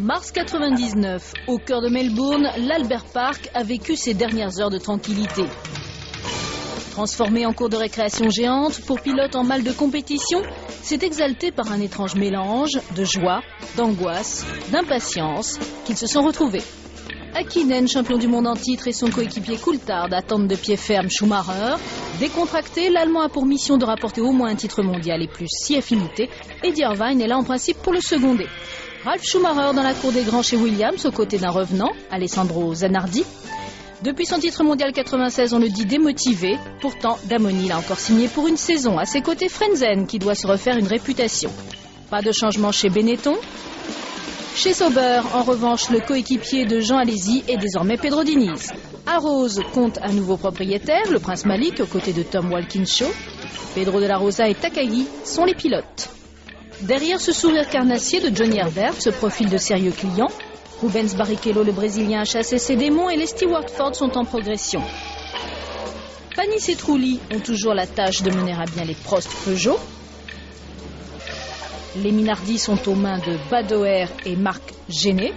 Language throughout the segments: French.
Mars 99, au cœur de Melbourne, l'Albert Park a vécu ses dernières heures de tranquillité. Transformé en cours de récréation géante pour pilote en mal de compétition, c'est exalté par un étrange mélange de joie, d'angoisse, d'impatience qu'ils se sont retrouvés. Häkkinen, champion du monde en titre, et son coéquipier Coulthard attendent de pied ferme Schumacher. Décontracté, l'Allemand a pour mission de rapporter au moins un titre mondial et plus 6 affinités. Eddie Irvine est là en principe pour le seconder. Ralf Schumacher dans la cour des grands chez Williams, aux côtés d'un revenant, Alessandro Zanardi. Depuis son titre mondial 96, on le dit démotivé. Pourtant, Damoni l'a encore signé pour une saison. À ses côtés, Frentzen, qui doit se refaire une réputation. Pas de changement chez Benetton. Chez Sauber, en revanche, le coéquipier de Jean Alesi est désormais Pedro Diniz. Arrows compte un nouveau propriétaire, le prince Malik, aux côtés de Tom Walkinshaw. Pedro de la Rosa et Takagi sont les pilotes. Derrière ce sourire carnassier de Johnny Herbert se profilent de sérieux clients. Rubens Barrichello, le Brésilien, a chassé ses démons et les Stewart Ford sont en progression. Panis et Trulli ont toujours la tâche de mener à bien les Prost Peugeot. Les Minardi sont aux mains de Badoer et Marc Genet.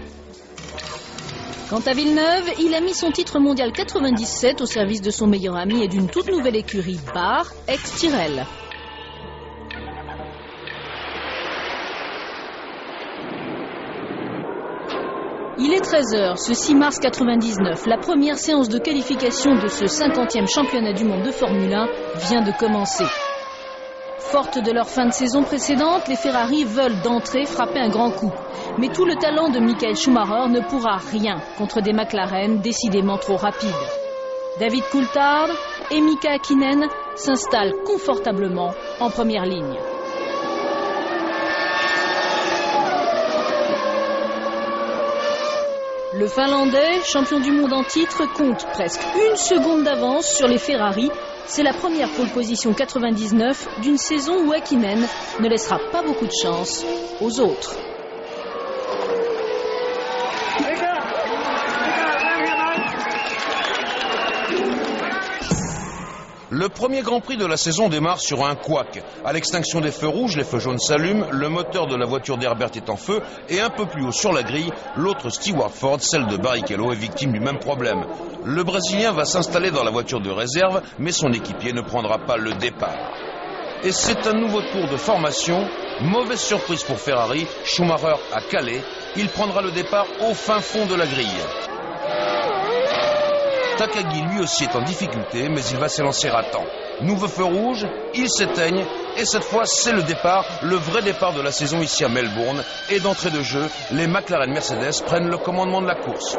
Quant à Villeneuve, il a mis son titre mondial 97 au service de son meilleur ami et d'une toute nouvelle écurie, Bar, ex-Tyrrell. Il est 13h, ce 6 mars 99. La première séance de qualification de ce 50e championnat du monde de Formule 1 vient de commencer. Fortes de leur fin de saison précédente, les Ferrari veulent d'entrée frapper un grand coup. Mais tout le talent de Michael Schumacher ne pourra rien contre des McLaren décidément trop rapides. David Coulthard et Mika Häkkinen s'installent confortablement en première ligne. Le Finlandais, champion du monde en titre, compte presque une seconde d'avance sur les Ferrari. C'est la première pole position 99 d'une saison où Häkkinen ne laissera pas beaucoup de chance aux autres. Le premier Grand Prix de la saison démarre sur un couac. À l'extinction des feux rouges, les feux jaunes s'allument, le moteur de la voiture d'Herbert est en feu et un peu plus haut sur la grille, l'autre Stewart Ford, celle de Barrichello, est victime du même problème. Le Brésilien va s'installer dans la voiture de réserve, mais son équipier ne prendra pas le départ. Et c'est un nouveau tour de formation. Mauvaise surprise pour Ferrari, Schumacher a calé. Il prendra le départ au fin fond de la grille. Takagi lui aussi est en difficulté, mais il va s'élancer à temps. Nouveau feu rouge, ils s'éteignent, et cette fois c'est le départ, le vrai départ de la saison ici à Melbourne. Et d'entrée de jeu, les McLaren Mercedes prennent le commandement de la course.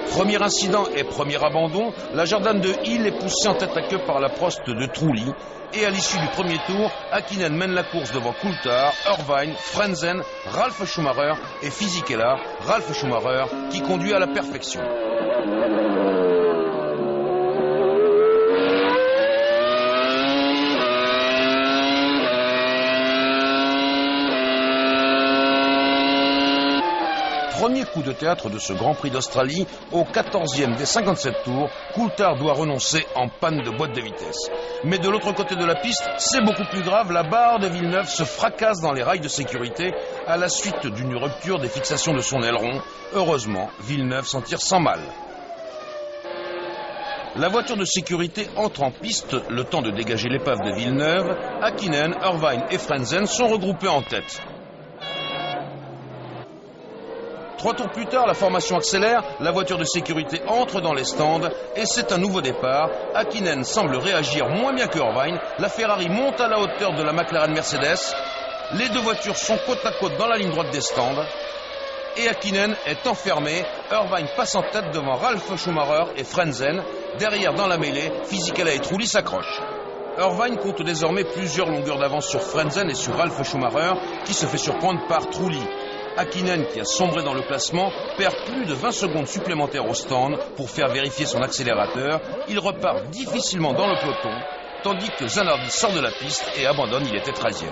Premier incident et premier abandon, la Jordan de Hill est poussée en tête à queue par la Prost de Trulli. Et à l'issue du premier tour, Häkkinen mène la course devant Coulthard, Irvine, Frentzen, Ralf Schumacher et Fisichella. Ralf Schumacher qui conduit à la perfection. Premier coup de théâtre de ce Grand Prix d'Australie, au 14e des 57 tours, Coulthard doit renoncer en panne de boîte de vitesse. Mais de l'autre côté de la piste, c'est beaucoup plus grave, la barre de Villeneuve se fracasse dans les rails de sécurité à la suite d'une rupture des fixations de son aileron. Heureusement, Villeneuve s'en tire sans mal. La voiture de sécurité entre en piste, le temps de dégager l'épave de Villeneuve. Häkkinen, Irvine et Frentzen sont regroupés en tête. 3 tours plus tard, la formation accélère, la voiture de sécurité entre dans les stands et c'est un nouveau départ. Häkkinen semble réagir moins bien que Irvine, la Ferrari monte à la hauteur de la McLaren Mercedes, les deux voitures sont côte à côte dans la ligne droite des stands et Häkkinen est enfermé. Irvine passe en tête devant Ralf Schumacher et Frentzen. Derrière, dans la mêlée, Fisichella et Trulli s'accrochent. Irvine compte désormais plusieurs longueurs d'avance sur Frentzen et sur Ralf Schumacher, qui se fait surprendre par Trulli. Hakkinen, qui a sombré dans le classement, perd plus de 20 secondes supplémentaires au stand pour faire vérifier son accélérateur. Il repart difficilement dans le peloton, tandis que Zanardi sort de la piste et abandonne, il était 13e.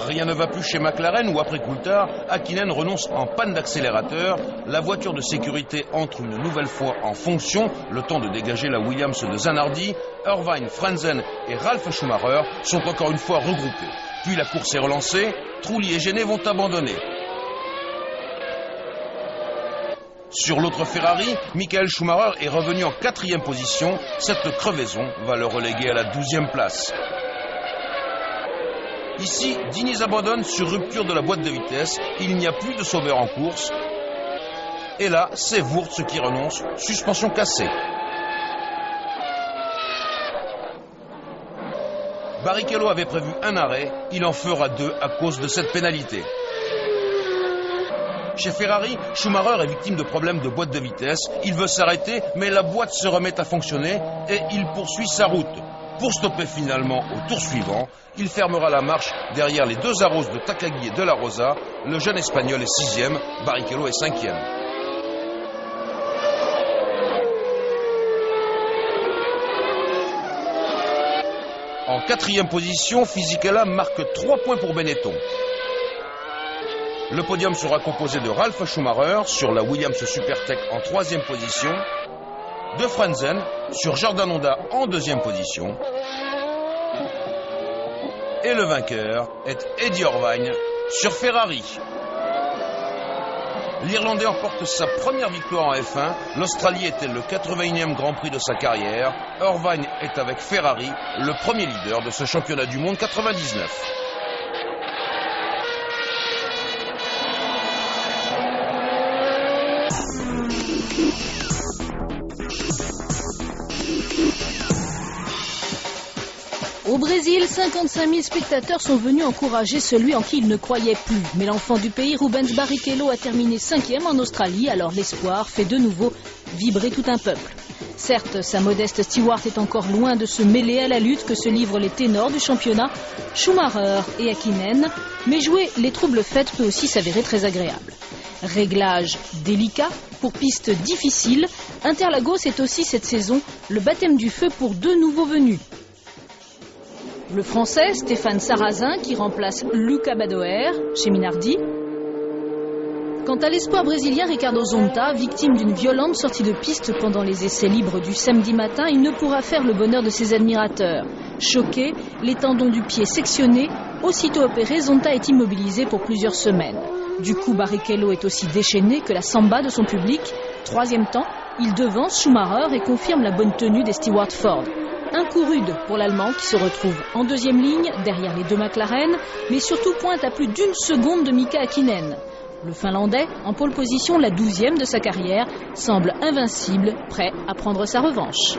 Rien ne va plus chez McLaren où après Coulthard, Hakkinen renonce en panne d'accélérateur. La voiture de sécurité entre une nouvelle fois en fonction, le temps de dégager la Williams de Zanardi. Irvine, Frentzen et Ralf Schumacher sont encore une fois regroupés. Puis la course est relancée, Trulli et Genet vont abandonner. Sur l'autre Ferrari, Michael Schumacher est revenu en 4e position. Cette crevaison va le reléguer à la 12e place. Ici, Diniz abandonne sur rupture de la boîte de vitesse. Il n'y a plus de sauveur en course. Et là, c'est Wurz qui renonce. Suspension cassée. Barrichello avait prévu un arrêt. Il en fera 2 à cause de cette pénalité. Chez Ferrari, Schumacher est victime de problèmes de boîte de vitesse. Il veut s'arrêter, mais la boîte se remet à fonctionner et il poursuit sa route. Pour stopper finalement au tour suivant, il fermera la marche derrière les 2 Arros de Takagi et de la Rosa. Le jeune Espagnol est 6e, Barrichello est 5e. En 4e position, Fisichella marque 3 points pour Benetton. Le podium sera composé de Ralf Schumacher sur la Williams Supertech en 3e position, de Frentzen sur Jordan Honda en 2e position. Et le vainqueur est Eddie Irvine sur Ferrari. L'Irlandais emporte sa première victoire en F1. L'Australie était le 81e Grand Prix de sa carrière. Irvine est avec Ferrari le premier leader de ce championnat du monde 99. Au Brésil, 55 000 spectateurs sont venus encourager celui en qui ils ne croyaient plus. Mais l'enfant du pays, Rubens Barrichello, a terminé 5e en Australie, alors l'espoir fait de nouveau vibrer tout un peuple. Certes, sa modeste Stewart est encore loin de se mêler à la lutte que se livrent les ténors du championnat, Schumacher et Hakkinen, mais jouer les troubles fêtes peut aussi s'avérer très agréable. Réglage délicat pour piste difficile, Interlagos est aussi cette saison le baptême du feu pour 2 nouveaux venus. Le Français Stéphane Sarrazin qui remplace Luca Badoer chez Minardi. Quant à l'espoir brésilien Ricardo Zonta, victime d'une violente sortie de piste pendant les essais libres du samedi matin, il ne pourra faire le bonheur de ses admirateurs. Choqué, les tendons du pied sectionnés, aussitôt opéré, Zonta est immobilisé pour plusieurs semaines. Du coup, Barrichello est aussi déchaîné que la samba de son public. 3e temps, il devance Schumacher et confirme la bonne tenue des Stewart Ford. Un coup rude pour l'Allemand qui se retrouve en 2e ligne, derrière les 2 McLaren, mais surtout pointe à plus d'1 seconde de Mika Hakkinen. Le Finlandais, en pole position, la 12e de sa carrière, semble invincible, prêt à prendre sa revanche.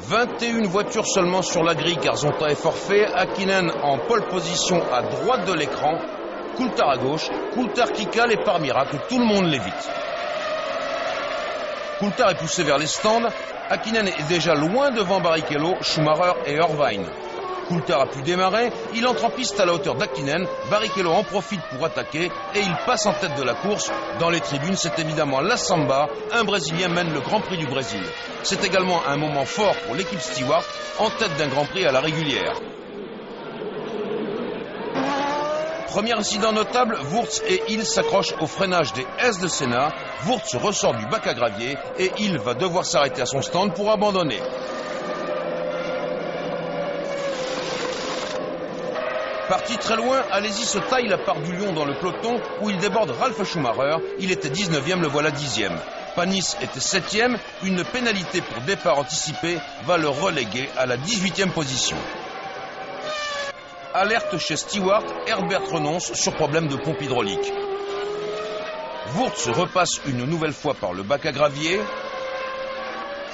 21 voitures seulement sur la grille car Zonta est forfait. Hakkinen en pole position à droite de l'écran. Coulthard à gauche. Coulthard qui cale et par miracle, tout le monde l'évite. Coulthard est poussé vers les stands. Hakkinen est déjà loin devant Barrichello, Schumacher et Irvine. Coulthard a pu démarrer, il entre en piste à la hauteur d'Hakkinen, Barrichello en profite pour attaquer et il passe en tête de la course. Dans les tribunes, c'est évidemment la samba, un Brésilien mène le Grand Prix du Brésil. C'est également un moment fort pour l'équipe Stewart, en tête d'un Grand Prix à la régulière. Premier incident notable, Wurz et Hill s'accrochent au freinage des S de Senna. Wurz ressort du bac à gravier et Hill va devoir s'arrêter à son stand pour abandonner. Parti très loin, Alesi se taille la part du lion dans le peloton où il déborde Ralf Schumacher. Il était 19e, le voilà 10e. Panis était 7e. Une pénalité pour départ anticipé va le reléguer à la 18e position. Alerte chez Stewart, Herbert renonce sur problème de pompe hydraulique. Wurz repasse une nouvelle fois par le bac à gravier.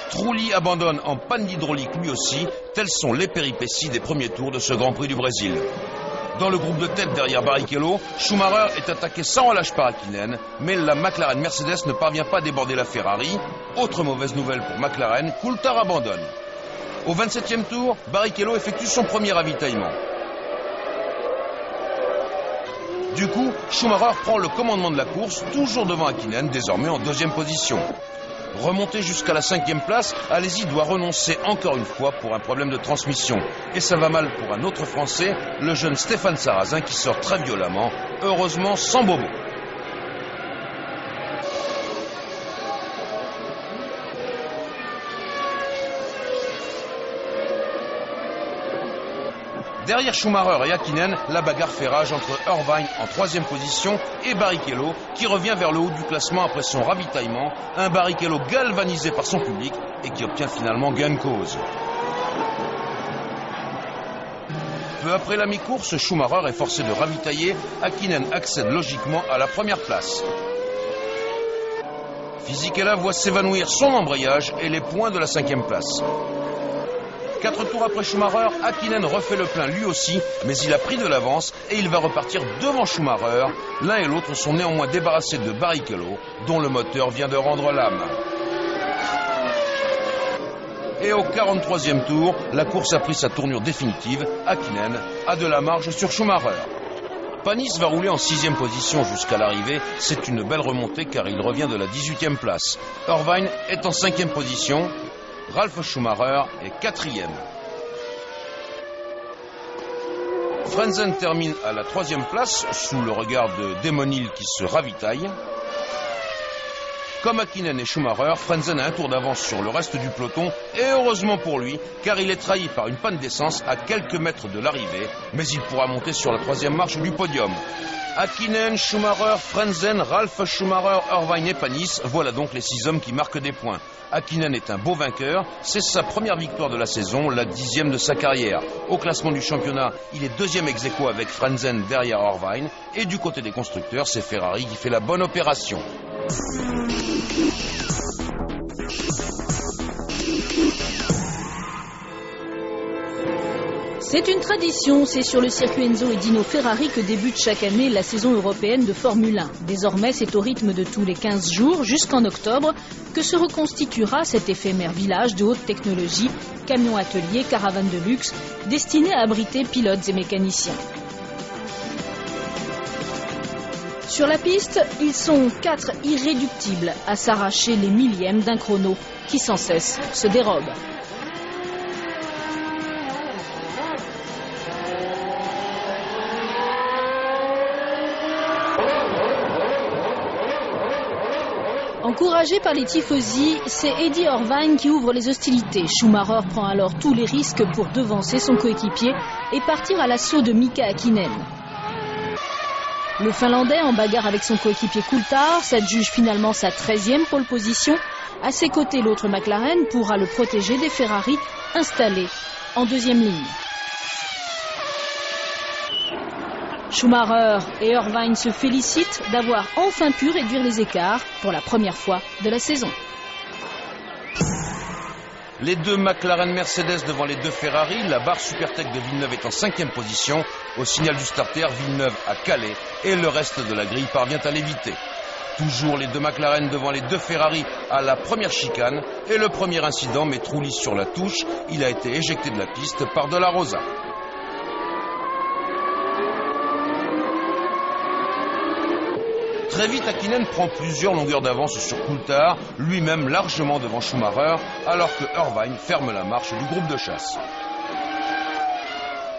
Trulli abandonne en panne d'hydraulique lui aussi. Telles sont les péripéties des premiers tours de ce Grand Prix du Brésil. Dans le groupe de tête derrière Barrichello, Schumacher est attaqué sans relâche par Häkkinen, mais la McLaren Mercedes ne parvient pas à déborder la Ferrari. Autre mauvaise nouvelle pour McLaren, Coulthard abandonne. Au 27e tour, Barrichello effectue son premier ravitaillement. Du coup, Schumacher prend le commandement de la course, toujours devant Häkkinen, désormais en deuxième position. Remonté jusqu'à la 5e place, Alesi doit renoncer encore une fois pour un problème de transmission. Et ça va mal pour un autre Français, le jeune Stéphane Sarrazin qui sort très violemment, heureusement sans bobo. Derrière Schumacher et Häkkinen, la bagarre fait rage entre Irvine en 3e position et Barrichello qui revient vers le haut du classement après son ravitaillement, un Barrichello galvanisé par son public et qui obtient finalement gain de cause. Peu après la mi-course, Schumacher est forcé de ravitailler, Häkkinen accède logiquement à la première place. Fisichella voit s'évanouir son embrayage et les points de la 5e place. 4 tours après Schumacher, Häkkinen refait le plein lui aussi, mais il a pris de l'avance et il va repartir devant Schumacher. L'un et l'autre sont néanmoins débarrassés de Barrichello, dont le moteur vient de rendre l'âme. Et au 43e tour, la course a pris sa tournure définitive. Häkkinen a de la marge sur Schumacher. Panis va rouler en 6e position jusqu'à l'arrivée. C'est une belle remontée car il revient de la 18e place. Irvine est en 5e position. Ralf Schumacher est 4e. Frentzen termine à la 3e place sous le regard de Damon Hill qui se ravitaille. Comme Häkkinen et Schumacher, Frentzen a un tour d'avance sur le reste du peloton et heureusement pour lui car il est trahi par une panne d'essence à quelques mètres de l'arrivée, mais il pourra monter sur la 3e marche du podium. Häkkinen, Schumacher, Frentzen, Ralf Schumacher, Irvine et Panis, voilà donc les 6 hommes qui marquent des points. Häkkinen est un beau vainqueur, c'est sa première victoire de la saison, la 10e de sa carrière. Au classement du championnat, il est 2e ex-aequo avec Frentzen derrière Irvine. Et du côté des constructeurs, c'est Ferrari qui fait la bonne opération. C'est une tradition, c'est sur le circuit Enzo et Dino Ferrari que débute chaque année la saison européenne de Formule 1. Désormais, c'est au rythme de tous les 15 jours, jusqu'en octobre, que se reconstituera cet éphémère village de haute technologie, camions ateliers, caravanes de luxe, destiné à abriter pilotes et mécaniciens. Sur la piste, ils sont 4 irréductibles à s'arracher les millièmes d'un chrono qui sans cesse se dérobe. Encouragé par les tifosi, c'est Eddie Irvine qui ouvre les hostilités. Schumacher prend alors tous les risques pour devancer son coéquipier et partir à l'assaut de Mika Häkkinen. Le Finlandais, en bagarre avec son coéquipier Coulthard, s'adjuge finalement sa 13e pole position. À ses côtés, l'autre McLaren pourra le protéger des Ferrari installés en 2e ligne. Schumacher et Irvine se félicitent d'avoir enfin pu réduire les écarts pour la première fois de la saison. Les 2 McLaren Mercedes devant les 2 Ferrari, la barre Supertech de Villeneuve est en 5e position. Au signal du starter, Villeneuve a calé et le reste de la grille parvient à l'éviter. Toujours les 2 McLaren devant les 2 Ferrari à la première chicane et le premier incident met Trulli sur la touche. Il a été éjecté de la piste par De La Rosa. Très vite, Häkkinen prend plusieurs longueurs d'avance sur Coulthard, lui-même largement devant Schumacher, alors que Irvine ferme la marche du groupe de chasse.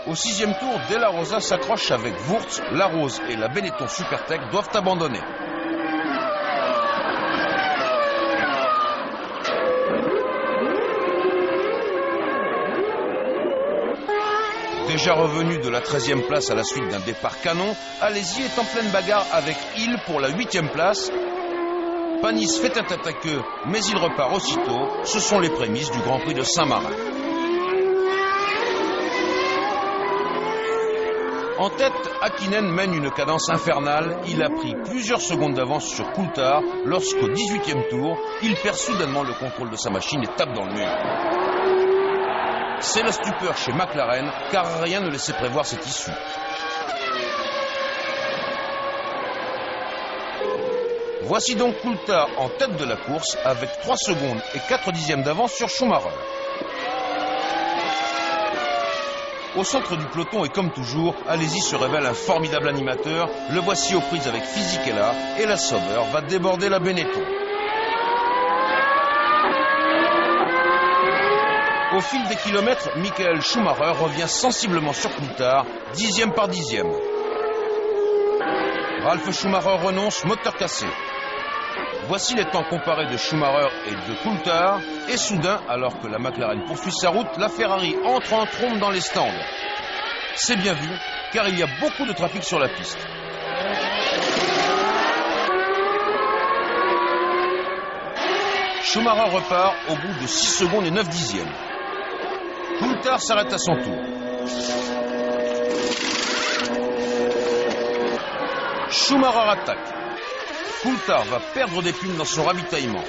Au 6e tour, De La Rosa s'accroche avec Wurz, Larose et la Benetton Supertech doivent abandonner. Déjà revenu de la 13e place à la suite d'un départ canon, Alesi est en pleine bagarre avec Hill pour la 8e place. Panis fait un tête à queue, mais il repart aussitôt. Ce sont les prémices du Grand Prix de Saint-Marin. En tête, Häkkinen mène une cadence infernale. Il a pris plusieurs secondes d'avance sur Coulthard lorsqu'au 18e tour, il perd soudainement le contrôle de sa machine et tape dans le mur. C'est la stupeur chez McLaren, car rien ne laissait prévoir cette issue. Voici donc Coulthard en tête de la course avec 3 secondes et 4 dixièmes d'avance sur Schumacher. Au centre du peloton et comme toujours, Alesi se révèle un formidable animateur. Le voici aux prises avec Fisichella et la Sauber va déborder la Benetton. Au fil des kilomètres, Michael Schumacher revient sensiblement sur Coulthard, dixième par dixième. Ralf Schumacher renonce, moteur cassé. Voici les temps comparés de Schumacher et de Coulthard. Et soudain, alors que la McLaren poursuit sa route, la Ferrari entre en trombe dans les stands. C'est bien vu, car il y a beaucoup de trafic sur la piste. Schumacher repart au bout de 6 secondes et 9 dixièmes. Coulthard s'arrête à son tour. Schumacher attaque. Coulthard va perdre des plumes dans son ravitaillement.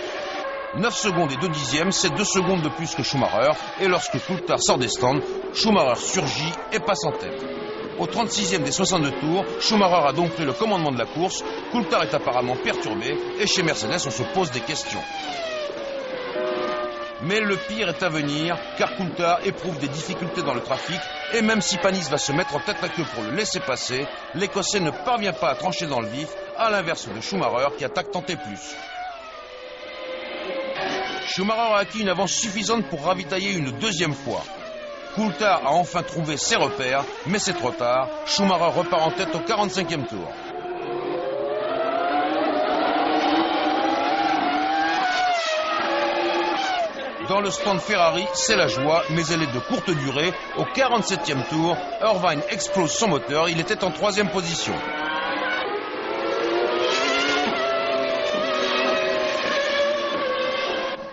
9 secondes et 2 dixièmes, c'est 2 secondes de plus que Schumacher. Et lorsque Coulthard sort des stands, Schumacher surgit et passe en tête. Au 36e des 62 tours, Schumacher a donc pris le commandement de la course. Coulthard est apparemment perturbé et chez Mercedes, on se pose des questions. Mais le pire est à venir, car Coulthard éprouve des difficultés dans le trafic, et même si Panis va se mettre en tête à queue pour le laisser passer, l'Écossais ne parvient pas à trancher dans le vif, à l'inverse de Schumacher qui attaque tant et plus. Schumacher a acquis une avance suffisante pour ravitailler une deuxième fois. Coulthard a enfin trouvé ses repères, mais c'est trop tard, Schumacher repart en tête au 45e tour. Dans le stand Ferrari, c'est la joie, mais elle est de courte durée. Au 47e tour, Irvine explose son moteur, il était en 3e position.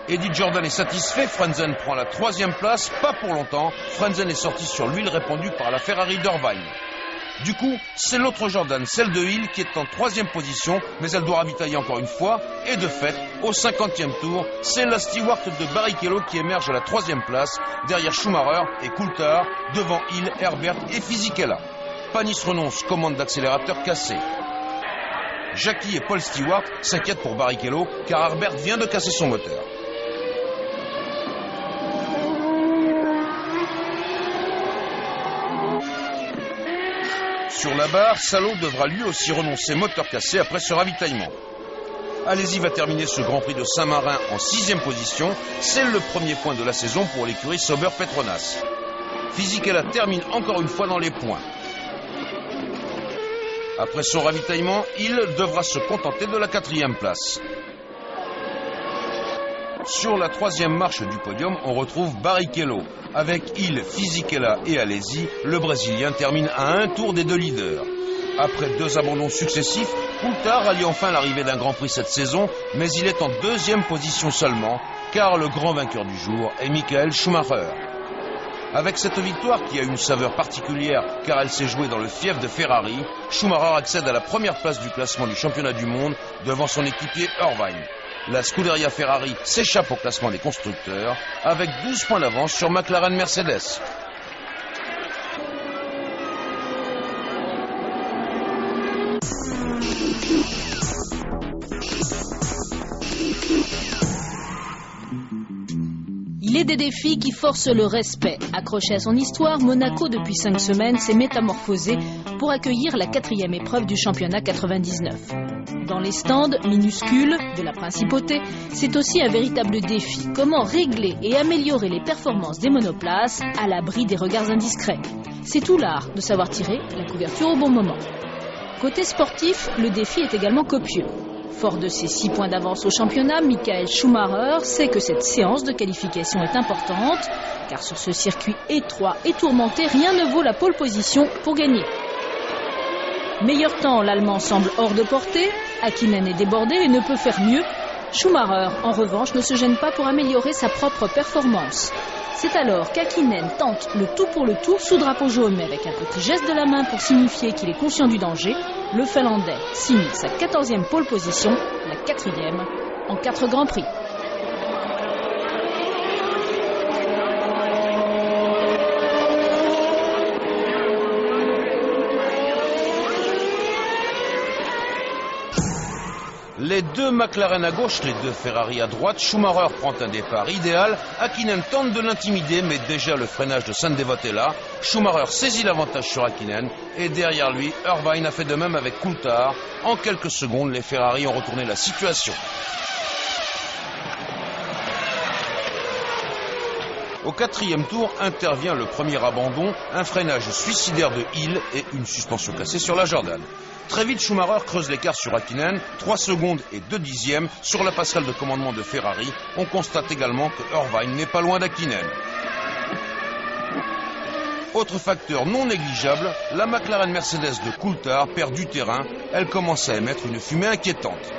Eddie Jordan est satisfait, Frentzen prend la 3e place, pas pour longtemps. Frentzen est sorti sur l'huile répandue par la Ferrari d'Irvine. Du coup, c'est l'autre Jordan, celle de Hill, qui est en 3e position, mais elle doit ravitailler encore une fois. Et de fait, au 50e tour, c'est la Stewart de Barrichello qui émerge à la 3e place, derrière Schumacher et Coulthard, devant Hill, Herbert et Fisichella. Panis renonce, commande d'accélérateur cassé. Jackie et Paul Stewart s'inquiètent pour Barrichello, car Herbert vient de casser son moteur. Sur la barre, Salo devra lui aussi renoncer moteur cassé après ce ravitaillement. Alesi va terminer ce Grand Prix de Saint-Marin en 6e position. C'est le premier point de la saison pour l'écurie Sauber-Petronas. Fisichella termine encore une fois dans les points. Après son ravitaillement, il devra se contenter de la 4e place. Sur la 3e marche du podium, on retrouve Barrichello. Avec Hill, Fisichella et Alesi, le Brésilien termine à un tour des 2 leaders. Après 2 abandons successifs, Coulthard rallie enfin l'arrivée d'un Grand Prix cette saison, mais il est en 2e position seulement, car le grand vainqueur du jour est Michael Schumacher. Avec cette victoire qui a une saveur particulière car elle s'est jouée dans le fief de Ferrari, Schumacher accède à la première place du classement du championnat du monde devant son équipier Irvine. La Scuderia Ferrari s'échappe au classement des constructeurs avec 12 points d'avance sur McLaren Mercedes. Il est des défis qui forcent le respect. Accroché à son histoire, Monaco depuis 5 semaines s'est métamorphosé pour accueillir la 4e épreuve du championnat 99. Dans les stands minuscules de la principauté, c'est aussi un véritable défi. Comment régler et améliorer les performances des monoplaces à l'abri des regards indiscrets? C'est tout l'art de savoir tirer la couverture au bon moment. Côté sportif, le défi est également copieux. Fort de ses 6 points d'avance au championnat, Michael Schumacher sait que cette séance de qualification est importante, car sur ce circuit étroit et tourmenté, rien ne vaut la pole position pour gagner. Meilleur temps, l'Allemand semble hors de portée, Häkkinen est débordé et ne peut faire mieux. Schumacher, en revanche, ne se gêne pas pour améliorer sa propre performance. C'est alors qu'Häkkinen tente le tout pour le tout sous drapeau jaune, mais avec un petit geste de la main pour signifier qu'il est conscient du danger. Le Finlandais signe sa 14e pole position, la 4e en 4 Grands Prix. Les deux McLaren à gauche, les deux Ferrari à droite, Schumacher prend un départ idéal, Häkkinen tente de l'intimider, mais déjà le freinage de Sandevot est là, Schumacher saisit l'avantage sur Häkkinen, et derrière lui, Irvine a fait de même avec Coulthard. En quelques secondes, les Ferrari ont retourné la situation. Au quatrième tour intervient le premier abandon, un freinage suicidaire de Hill et une suspension cassée sur la Jordan. Très vite, Schumacher creuse l'écart sur Häkkinen, 3 secondes et 2 dixièmes sur la passerelle de commandement de Ferrari. On constate également que Irvine n'est pas loin d'Häkkinen. Autre facteur non négligeable, la McLaren Mercedes de Coulthard perd du terrain, elle commence à émettre une fumée inquiétante.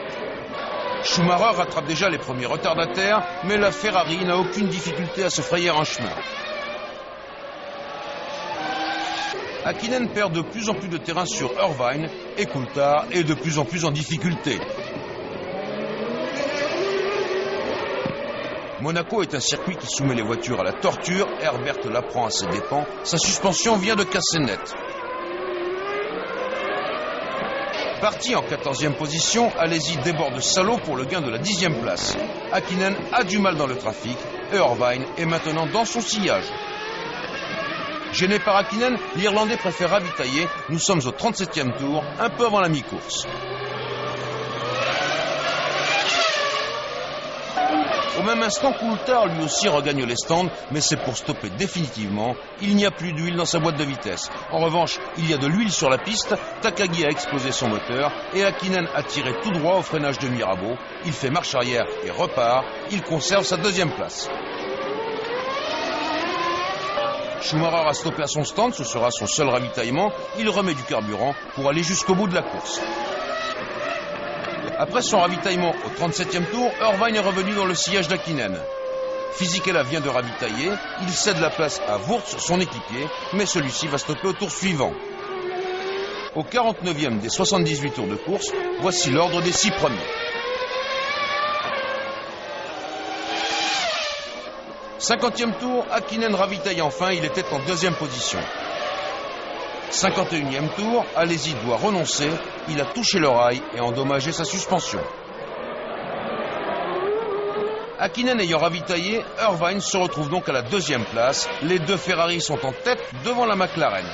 Schumacher rattrape déjà les premiers retardataires, mais la Ferrari n'a aucune difficulté à se frayer un chemin. Häkkinen perd de plus en plus de terrain sur Irvine et Coulthard est de plus en plus en difficulté. Monaco est un circuit qui soumet les voitures à la torture, Herbert l'apprend à ses dépens, sa suspension vient de casser net. Parti en 14e position, Alesi déborde Salo pour le gain de la 10e place. Häkkinen a du mal dans le trafic et Irvine est maintenant dans son sillage. Gêné par Häkkinen, l'Irlandais préfère ravitailler. Nous sommes au 37e tour, un peu avant la mi-course. Au même instant, Coulthard lui aussi regagne les stands, mais c'est pour stopper définitivement. Il n'y a plus d'huile dans sa boîte de vitesse. En revanche, il y a de l'huile sur la piste. Takagi a explosé son moteur et Häkkinen a tiré tout droit au freinage de Mirabeau. Il fait marche arrière et repart. Il conserve sa 2e place. Schumacher a stoppé à son stand, ce sera son seul ravitaillement. Il remet du carburant pour aller jusqu'au bout de la course. Après son ravitaillement au 37e tour, Irvine est revenu dans le sillage d'Häkkinen. Fisichella vient de ravitailler, il cède la place à Wurz, son équipier, mais celui-ci va stopper au tour suivant. Au 49e des 78 tours de course, voici l'ordre des 6 premiers. 50e tour, Häkkinen ravitaille enfin, il était en 2e position. 51e tour, Alesi doit renoncer, il a touché le rail et endommagé sa suspension. Häkkinen ayant ravitaillé, Irvine se retrouve donc à la 2e place. Les deux Ferrari sont en tête devant la McLaren.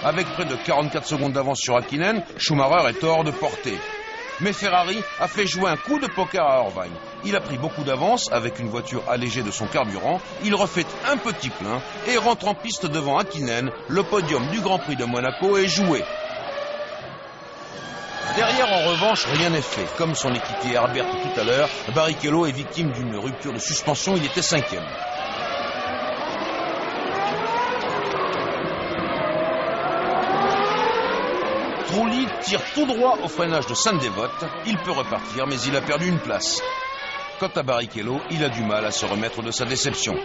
Avec près de 44 secondes d'avance sur Häkkinen, Schumacher est hors de portée. Mais Ferrari a fait jouer un coup de poker à Irvine. Il a pris beaucoup d'avance avec une voiture allégée de son carburant. Il refait un petit plein et rentre en piste devant Häkkinen. Le podium du Grand Prix de Monaco est joué. Derrière, en revanche, rien n'est fait. Comme son équipier Herbert tout à l'heure, Barrichello est victime d'une rupture de suspension. Il était 5e. Trulli tire tout droit au freinage de Sandevot. Il peut repartir, mais il a perdu une place. Quant à Barrichello, il a du mal à se remettre de sa déception.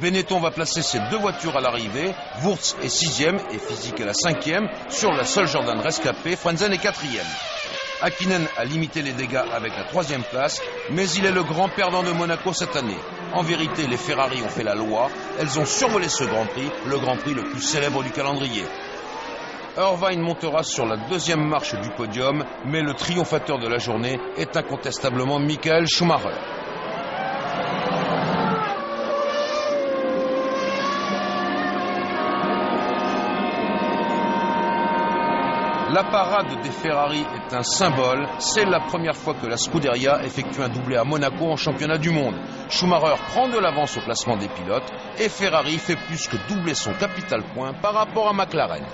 Benetton va placer ses 2 voitures à l'arrivée. Wurz est 6e et Fisichella 5e. Sur la seule Jordan rescapée, Frentzen est 4e. Häkkinen a limité les dégâts avec la 3e place, mais il est le grand perdant de Monaco cette année. En vérité, les Ferrari ont fait la loi. Elles ont survolé ce Grand Prix, le Grand Prix le plus célèbre du calendrier. Irvine montera sur la 2e marche du podium, mais le triomphateur de la journée est incontestablement Michael Schumacher. La parade des Ferrari est un symbole. C'est la première fois que la Scuderia effectue un doublé à Monaco en championnat du monde. Schumacher prend de l'avance au classement des pilotes et Ferrari fait plus que doubler son capital point par rapport à McLaren.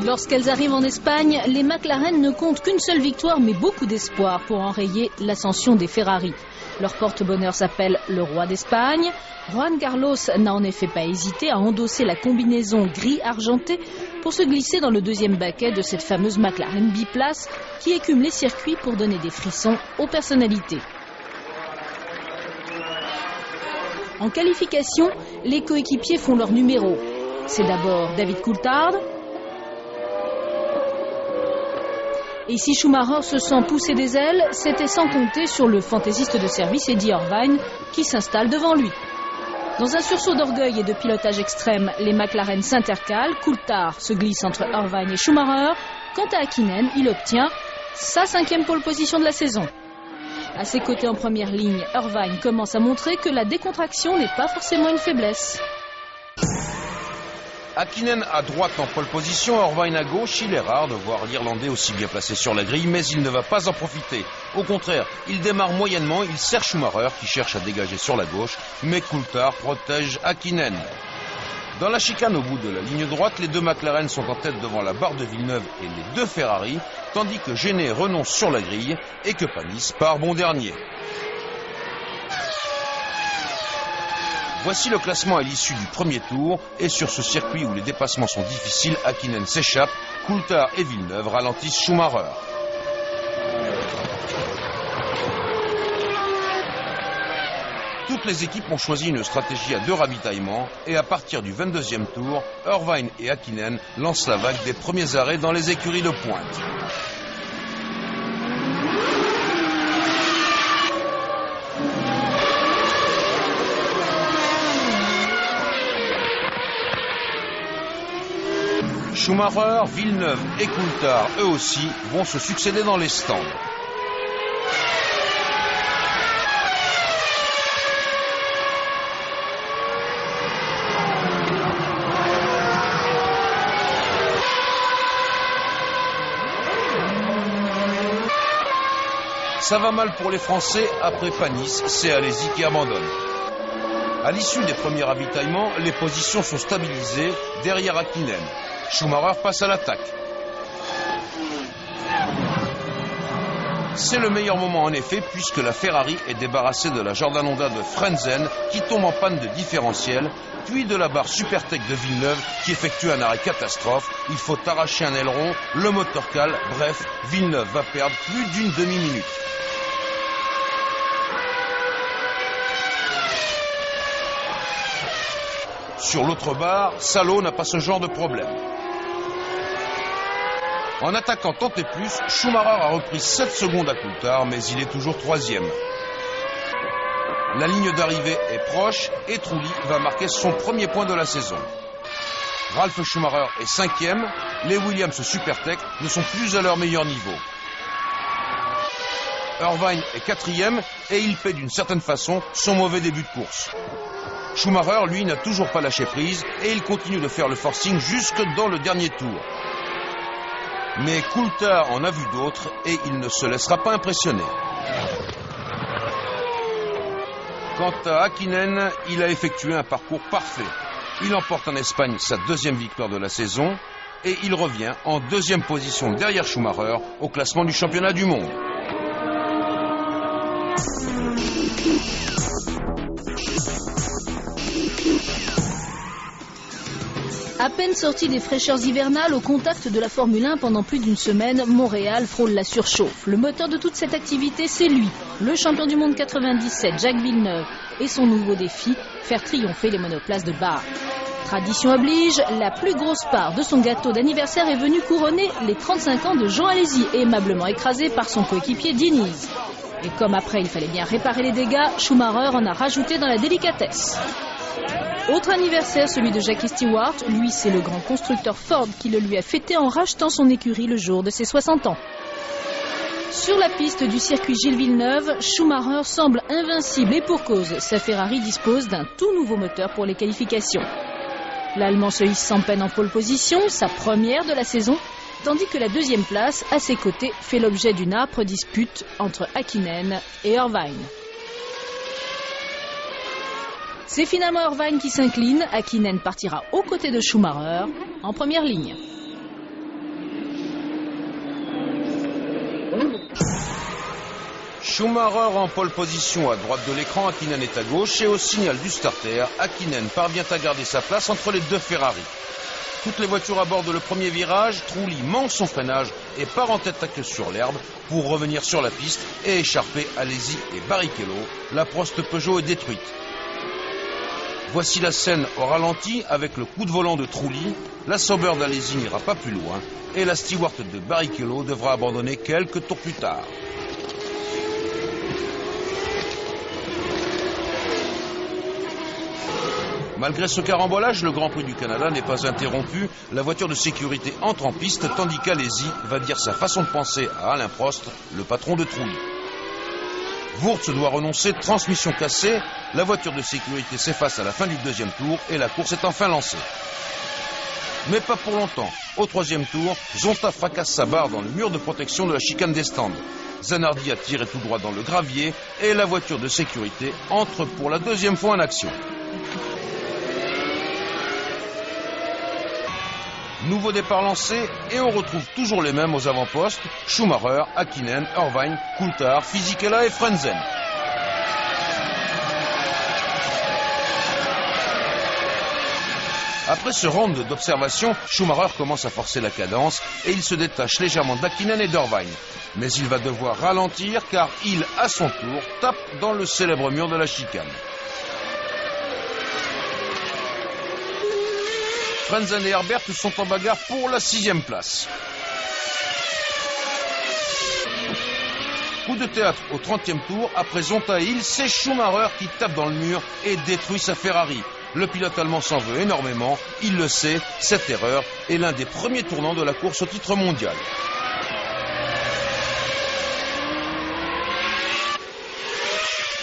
Lorsqu'elles arrivent en Espagne, les McLaren ne comptent qu'une seule victoire mais beaucoup d'espoir pour enrayer l'ascension des Ferrari. Leur porte-bonheur s'appelle le roi d'Espagne. Juan Carlos n'a en effet pas hésité à endosser la combinaison gris-argenté pour se glisser dans le 2e baquet de cette fameuse McLaren biplace qui écume les circuits pour donner des frissons aux personnalités. En qualification, les coéquipiers font leur numéro. C'est d'abord David Coulthard. Et si Schumacher se sent pousser des ailes, c'était sans compter sur le fantaisiste de service Eddie Irvine qui s'installe devant lui. Dans un sursaut d'orgueil et de pilotage extrême, les McLaren s'intercalent, Coulthard se glisse entre Irvine et Schumacher. Quant à Häkkinen, il obtient sa 5e pole position de la saison. À ses côtés en première ligne, Irvine commence à montrer que la décontraction n'est pas forcément une faiblesse. Häkkinen à droite en pole position, Irvine à gauche. Il est rare de voir l'Irlandais aussi bien placé sur la grille, mais il ne va pas en profiter. Au contraire, il démarre moyennement, il serre Schumacher qui cherche à dégager sur la gauche, mais Coulthard protège Häkkinen. Dans la chicane au bout de la ligne droite, les deux McLaren sont en tête devant la barre de Villeneuve et les deux Ferrari, tandis que Genet renonce sur la grille et que Panis part bon dernier. Voici le classement à l'issue du premier tour, et sur ce circuit où les dépassements sont difficiles, Häkkinen s'échappe, Coulthard et Villeneuve ralentissent Schumacher. Toutes les équipes ont choisi une stratégie à 2 ravitaillements, et à partir du 22e tour, Irvine et Häkkinen lancent la vague des premiers arrêts dans les écuries de pointe. Schumacher, Villeneuve et Coulthard, eux aussi, vont se succéder dans les stands. Ça va mal pour les Français, après Panis, c'est Alesi qui abandonne. À l'issue des premiers ravitaillements, les positions sont stabilisées derrière Häkkinen. Schumacher passe à l'attaque. C'est le meilleur moment en effet, puisque la Ferrari est débarrassée de la Jordan Honda de Frentzen qui tombe en panne de différentiel, puis de la barre Supertech de Villeneuve qui effectue un arrêt catastrophe. Il faut arracher un aileron, le moteur cale, bref, Villeneuve va perdre plus d'une demi-minute. Sur l'autre barre, Salo n'a pas ce genre de problème. En attaquant tant et plus, Schumacher a repris 7 secondes à Coulthard, mais il est toujours 3e. La ligne d'arrivée est proche et Trulli va marquer son premier point de la saison. Ralf Schumacher est 5e, les Williams Supertech ne sont plus à leur meilleur niveau. Irvine est 4e et il paie d'une certaine façon son mauvais début de course. Schumacher, lui, n'a toujours pas lâché prise et il continue de faire le forcing jusque dans le dernier tour. Mais Coulthard en a vu d'autres et il ne se laissera pas impressionner. Quant à Häkkinen, il a effectué un parcours parfait. Il emporte en Espagne sa 2e victoire de la saison et il revient en 2e position derrière Schumacher au classement du championnat du monde. À peine sorti des fraîcheurs hivernales au contact de la Formule 1 pendant plus d'une semaine, Montréal frôle la surchauffe. Le moteur de toute cette activité, c'est lui, le champion du monde 97, Jacques Villeneuve, et son nouveau défi, faire triompher les monoplaces de Barre. Tradition oblige, la plus grosse part de son gâteau d'anniversaire est venue couronner les 35 ans de Jean Alesi, aimablement écrasé par son coéquipier Diniz. Et comme après il fallait bien réparer les dégâts, Schumacher en a rajouté dans la délicatesse. Autre anniversaire, celui de Jackie Stewart. Lui, c'est le grand constructeur Ford qui le lui a fêté en rachetant son écurie le jour de ses 60 ans. Sur la piste du circuit Gilles Villeneuve, Schumacher semble invincible et pour cause. Sa Ferrari dispose d'un tout nouveau moteur pour les qualifications. L'Allemand se hisse sans peine en pole position, sa première de la saison, tandis que la 2e place, à ses côtés, fait l'objet d'une âpre dispute entre Häkkinen et Irvine. C'est finalement Irvine qui s'incline. Häkkinen partira aux côtés de Schumacher en première ligne. Schumacher en pole position à droite de l'écran, Häkkinen est à gauche et au signal du starter, Häkkinen parvient à garder sa place entre les deux Ferrari. Toutes les voitures abordent le premier virage, Trulli manque son freinage et part en tête à queue sur l'herbe pour revenir sur la piste et écharper Alesi et Barrichello. La Prost Peugeot est détruite. Voici la scène au ralenti avec le coup de volant de Trulli. La Sauber d'Alesi n'ira pas plus loin et la Stewart de Barrichello devra abandonner quelques tours plus tard. Malgré ce carambolage, le Grand Prix du Canada n'est pas interrompu. La voiture de sécurité entre en piste, tandis qu'Alesi va dire sa façon de penser à Alain Prost, le patron de Trulli. Wurz doit renoncer, transmission cassée. La voiture de sécurité s'efface à la fin du deuxième tour et la course est enfin lancée. Mais pas pour longtemps. Au troisième tour, Zonta fracasse sa barre dans le mur de protection de la chicane des stands. Zanardi a tiré tout droit dans le gravier et la voiture de sécurité entre pour la deuxième fois en action. Nouveau départ lancé et on retrouve toujours les mêmes aux avant-postes, Schumacher, Häkkinen, Irvine, Coulthard, Fisichella et Frentzen. Après ce round d'observation, Schumacher commence à forcer la cadence et il se détache légèrement d'Häkkinen et d'Irvine. Mais il va devoir ralentir car il, à son tour, tape dans le célèbre mur de la chicane. Frentzen et Herbert sont en bagarre pour la 6e place. Coup de théâtre au 30e tour, après Zonta et Hill, c'est Schumacher qui tape dans le mur et détruit sa Ferrari. Le pilote allemand s'en veut énormément, il le sait, cette erreur est l'un des premiers tournants de la course au titre mondial.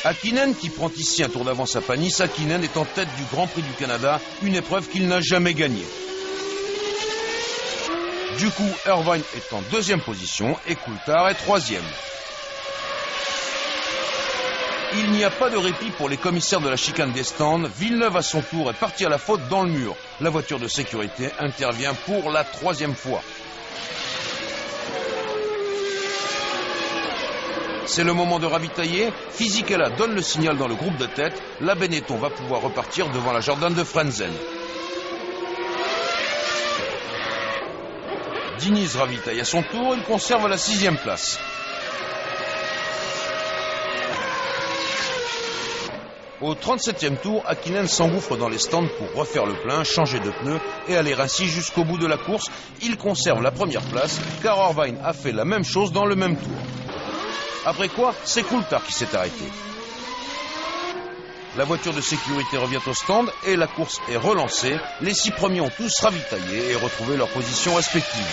Häkkinen qui prend ici un tour d'avance à Panis, Häkkinen est en tête du Grand Prix du Canada, une épreuve qu'il n'a jamais gagnée. Du coup, Irvine est en 2e position et Coulthard est 3e. Il n'y a pas de répit pour les commissaires de la chicane des stands. Villeneuve à son tour est parti à la faute dans le mur. La voiture de sécurité intervient pour la 3e fois. C'est le moment de ravitailler. Fisichella donne le signal dans le groupe de tête. La Benetton va pouvoir repartir devant la Jordan de Frentzen. Diniz ravitaille à son tour. Il conserve la 6e place. Au 37e tour, Häkkinen s'engouffre dans les stands pour refaire le plein, changer de pneus et aller ainsi jusqu'au bout de la course. Il conserve la 1re place car Irvine a fait la même chose dans le même tour. Après quoi, c'est Coulthard qui s'est arrêté. La voiture de sécurité revient au stand et la course est relancée. Les 6 premiers ont tous ravitaillé et retrouvé leurs positions respectives.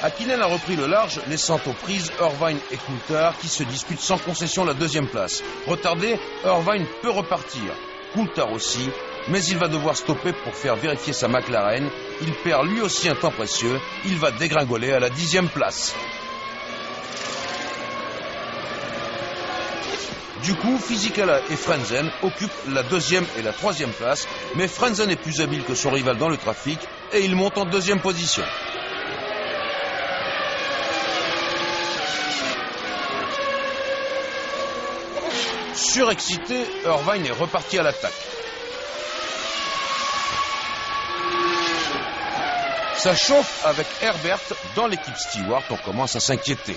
Häkkinen a repris le large, laissant aux prises Irvine et Coulthard qui se disputent sans concession la 2e place. Retardé, Irvine peut repartir. Coulthard aussi, mais il va devoir stopper pour faire vérifier sa McLaren. Il perd lui aussi un temps précieux. Il va dégringoler à la 10e place. Du coup, Fisichella et Frentzen occupent la 2e et la 3e place, mais Frentzen est plus habile que son rival dans le trafic et il monte en 2e position. Surexcité, Irvine est reparti à l'attaque. Ça chauffe avec Herbert dans l'équipe Stewart, on commence à s'inquiéter.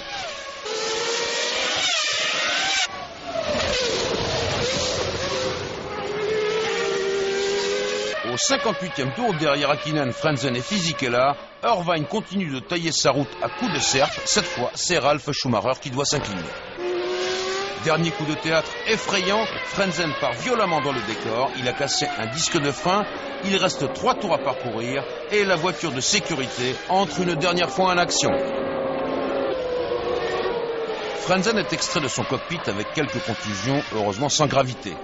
Au 58e tour, derrière Häkkinen, Frentzen et Fisichella, Irvine continue de tailler sa route à coups de serpe. Cette fois, c'est Ralf Schumacher qui doit s'incliner. Dernier coup de théâtre effrayant, Frentzen part violemment dans le décor, il a cassé un disque de frein, il reste 3 tours à parcourir et la voiture de sécurité entre une dernière fois en action. Frentzen est extrait de son cockpit avec quelques contusions, heureusement sans gravité.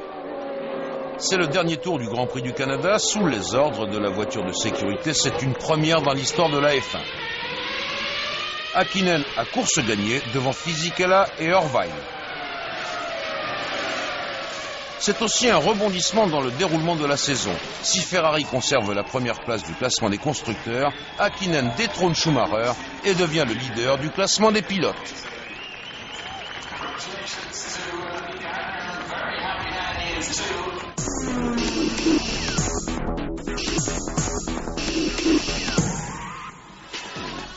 C'est le dernier tour du Grand Prix du Canada sous les ordres de la voiture de sécurité, c'est une première dans l'histoire de la F1. Häkkinen a course gagnée devant Fisichella et Irvine. C'est aussi un rebondissement dans le déroulement de la saison. Si Ferrari conserve la 1re place du classement des constructeurs, Häkkinen détrône Schumacher et devient le leader du classement des pilotes.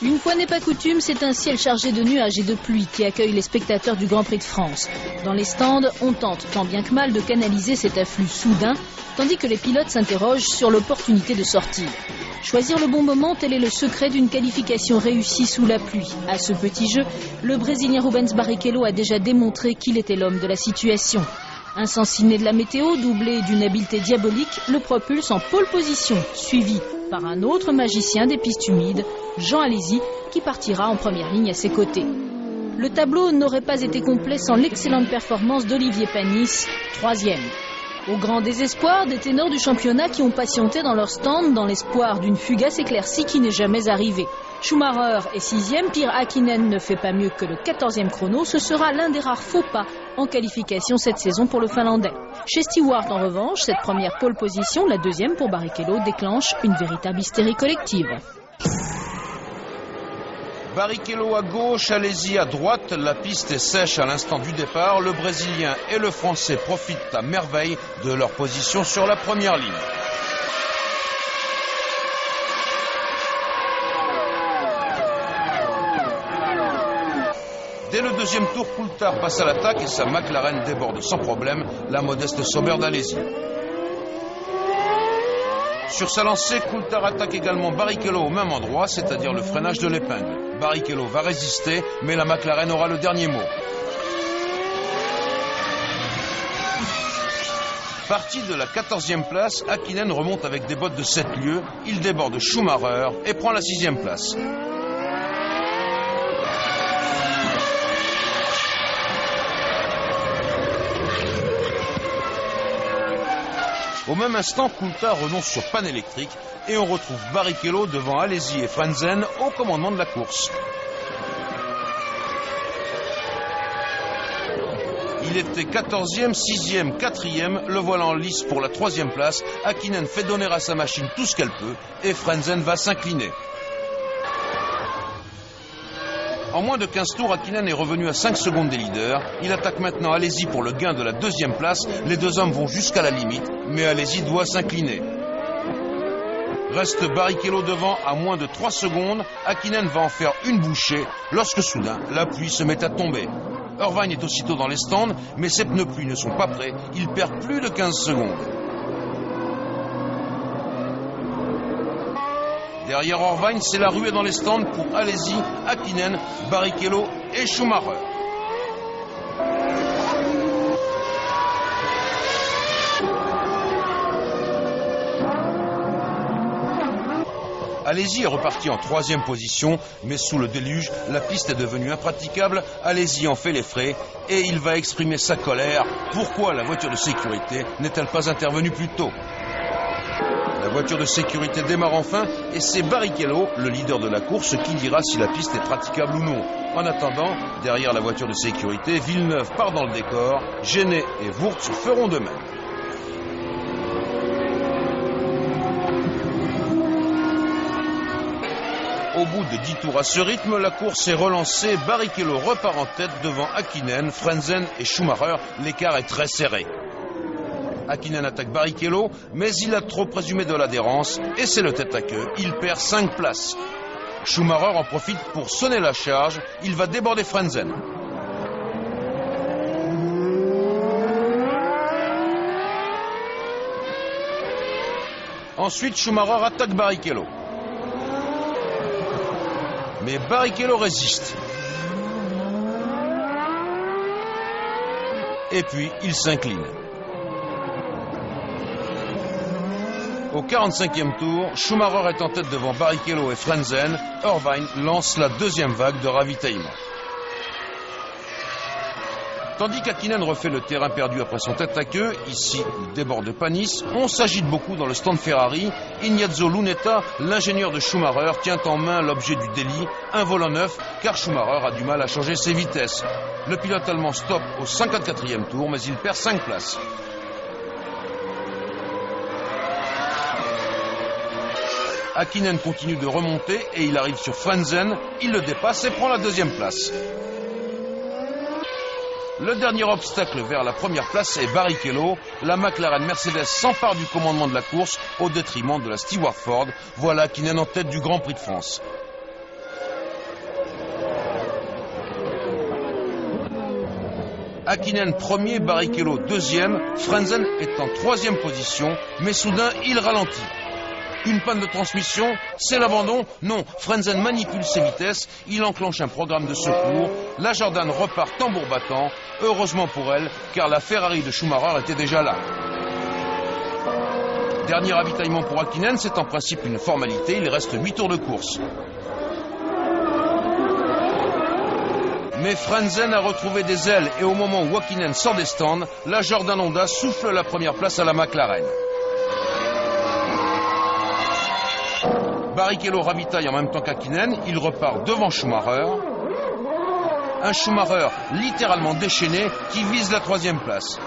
Une fois n'est pas coutume, c'est un ciel chargé de nuages et de pluie qui accueille les spectateurs du Grand Prix de France. Dans les stands, on tente tant bien que mal de canaliser cet afflux soudain, tandis que les pilotes s'interrogent sur l'opportunité de sortir. Choisir le bon moment, tel est le secret d'une qualification réussie sous la pluie. À ce petit jeu, le Brésilien Rubens Barrichello a déjà démontré qu'il était l'homme de la situation. Un sens ciné de la météo, doublé d'une habileté diabolique, le propulse en pole position, suivi par un autre magicien des pistes humides, Jean Alesi, qui partira en première ligne à ses côtés. Le tableau n'aurait pas été complet sans l'excellente performance d'Olivier Panis, 3e. Au grand désespoir des ténors du championnat qui ont patienté dans leur stand dans l'espoir d'une fugace éclaircie qui n'est jamais arrivée. Schumacher est 6e, Pierre Häkkinen ne fait pas mieux que le 14e chrono. Ce sera l'un des rares faux pas en qualification cette saison pour le Finlandais. Chez Stewart, en revanche, cette première pole position, la deuxième pour Barrichello, déclenche une véritable hystérie collective. Barrichello à gauche, Alesi à droite, la piste est sèche à l'instant du départ. Le Brésilien et le Français profitent à merveille de leur position sur la première ligne. Dès le deuxième tour, Coulthard passe à l'attaque et sa McLaren déborde sans problème la modeste Sauber d'Alesi. Sur sa lancée, Coulthard attaque également Barrichello au même endroit, c'est-à-dire le freinage de l'épingle. Barrichello va résister, mais la McLaren aura le dernier mot. Parti de la 14e place, Häkkinen remonte avec des bottes de 7 lieues, il déborde Schumacher et prend la 6e place. Au même instant, Coulthard renonce sur panne électrique et on retrouve Barrichello devant Alesi et Frentzen au commandement de la course. Il était 14e, 6e, 4e, le voilà en lice pour la 3e place. Häkkinen fait donner à sa machine tout ce qu'elle peut et Frentzen va s'incliner. En moins de 15 tours, Häkkinen est revenu à 5 secondes des leaders. Il attaque maintenant Alesi pour le gain de la 2e place. Les deux hommes vont jusqu'à la limite, mais Alesi doit s'incliner. Reste Barrichello devant à moins de 3 secondes. Häkkinen va en faire une bouchée lorsque soudain la pluie se met à tomber. Irvine est aussitôt dans les stands, mais ses pneus pluie ne sont pas prêts. Il perd plus de 15 secondes. Derrière Irvine, c'est la ruée dans les stands pour Alesi, Häkkinen, Barrichello et Schumacher. Alesi est reparti en 3e position, mais sous le déluge, la piste est devenue impraticable. Alesi en fait les frais et il va exprimer sa colère. Pourquoi la voiture de sécurité n'est-elle pas intervenue plus tôt ? La voiture de sécurité démarre enfin et c'est Barrichello, le leader de la course, qui dira si la piste est praticable ou non. En attendant, derrière la voiture de sécurité, Villeneuve part dans le décor, Genet et Wurz feront de même. Au bout de 10 tours à ce rythme, la course est relancée. Barrichello repart en tête devant Häkkinen, Frentzen et Schumacher. L'écart est très serré. Häkkinen attaque Barrichello, mais il a trop présumé de l'adhérence et c'est le tête-à-queue. Il perd 5 places. Schumacher en profite pour sonner la charge. Il va déborder Frentzen. Ensuite, Schumacher attaque Barrichello. Mais Barrichello résiste. Et puis, il s'incline. Au 45e tour, Schumacher est en tête devant Barrichello et Frentzen. Irvine lance la 2e vague de ravitaillement. Tandis qu'Häkkinen refait le terrain perdu après son tête-à-queue, ici il déborde Panis, on s'agite beaucoup dans le stand Ferrari. Ignazio Lunetta, l'ingénieur de Schumacher, tient en main l'objet du délit, un volant neuf, car Schumacher a du mal à changer ses vitesses. Le pilote allemand stoppe au 54e tour, mais il perd 5 places. Häkkinen continue de remonter et il arrive sur Frentzen, il le dépasse et prend la 2e place. Le dernier obstacle vers la première place est Barrichello. La McLaren Mercedes s'empare du commandement de la course au détriment de la Stewart Ford. Voilà Häkkinen en tête du Grand Prix de France. Häkkinen premier, Barrichello 2e. Frentzen est en 3e position, mais soudain il ralentit. Une panne de transmission? C'est l'abandon? Non, Frentzen manipule ses vitesses, il enclenche un programme de secours, la Jordan repart tambour battant, heureusement pour elle, car la Ferrari de Schumacher était déjà là. Dernier ravitaillement pour Häkkinen, c'est en principe une formalité, il reste 8 tours de course. Mais Frentzen a retrouvé des ailes et au moment où Häkkinen sort des stands, la Jordan Honda souffle la première place à la McLaren. Barrichello ravitaille en même temps qu'Häkkinen, il repart devant Schumacher. Un Schumacher littéralement déchaîné qui vise la 3e place.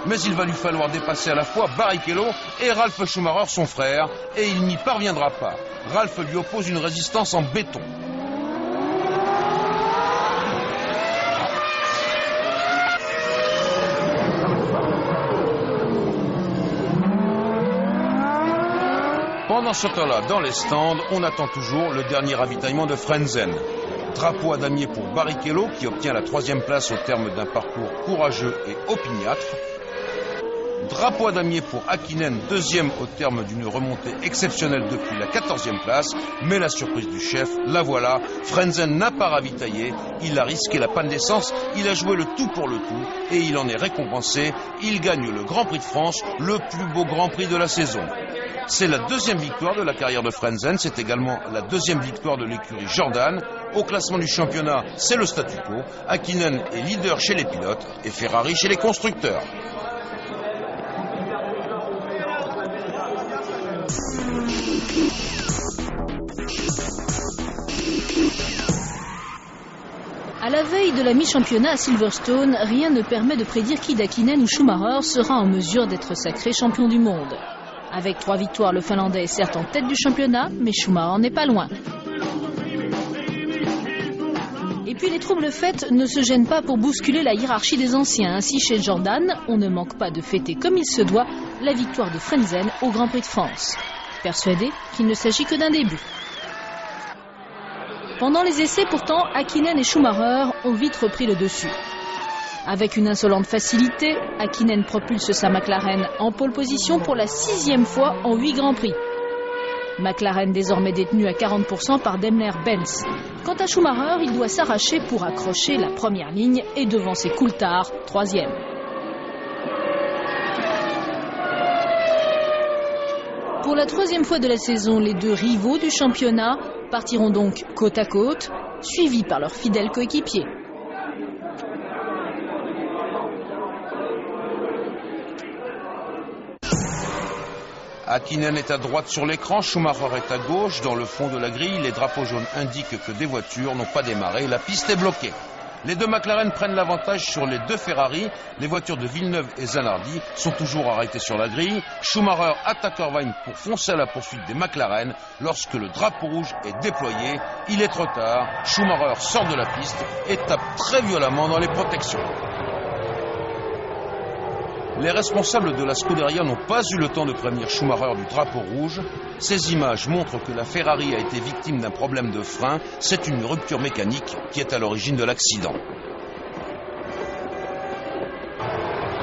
Mais il va lui falloir dépasser à la fois Barrichello et Ralf Schumacher, son frère, et il n'y parviendra pas. Ralf lui oppose une résistance en béton. Pendant ce temps-là, dans les stands, on attend toujours le dernier ravitaillement de Frentzen. Drapeau à damier pour Barrichello, qui obtient la 3e place au terme d'un parcours courageux et opiniâtre. Drapeau à damier pour Häkkinen, 2e au terme d'une remontée exceptionnelle depuis la 14e place. Mais la surprise du chef, la voilà, Frentzen n'a pas ravitaillé, il a risqué la panne d'essence, il a joué le tout pour le tout et il en est récompensé. Il gagne le Grand Prix de France, le plus beau Grand Prix de la saison. C'est la 2e victoire de la carrière de Frentzen, c'est également la 2e victoire de l'écurie Jordan. Au classement du championnat, c'est le statu quo. Häkkinen est leader chez les pilotes et Ferrari chez les constructeurs. À la veille de la mi-championnat à Silverstone, rien ne permet de prédire qui d'Häkkinen ou Schumacher sera en mesure d'être sacré champion du monde. Avec 3 victoires, le Finlandais est certes en tête du championnat, mais Schumacher n'est pas loin. Et puis les troubles faits ne se gênent pas pour bousculer la hiérarchie des anciens. Ainsi chez Jordan, on ne manque pas de fêter comme il se doit la victoire de Frentzen au Grand Prix de France. Persuadé qu'il ne s'agit que d'un début. Pendant les essais pourtant, Häkkinen et Schumacher ont vite repris le dessus. Avec une insolente facilité, Häkkinen propulse sa McLaren en pole position pour la 6e fois en 8 Grands Prix. McLaren désormais détenue à 40% par Daimler-Benz. Quant à Schumacher, il doit s'arracher pour accrocher la première ligne et devancer Coulthard, 3e. Pour la 3e fois de la saison, les 2 rivaux du championnat partiront donc côte à côte, suivis par leurs fidèles coéquipiers. Häkkinen est à droite sur l'écran, Schumacher est à gauche. Dans le fond de la grille, les drapeaux jaunes indiquent que des voitures n'ont pas démarré. La piste est bloquée. Les 2 McLaren prennent l'avantage sur les 2 Ferrari. Les voitures de Villeneuve et Zanardi sont toujours arrêtées sur la grille. Schumacher attaque Irvine pour foncer à la poursuite des McLaren. Lorsque le drapeau rouge est déployé, il est trop tard. Schumacher sort de la piste et tape très violemment dans les protections. Les responsables de la Scuderia n'ont pas eu le temps de prévenir Schumacher du drapeau rouge. Ces images montrent que la Ferrari a été victime d'un problème de frein. C'est une rupture mécanique qui est à l'origine de l'accident.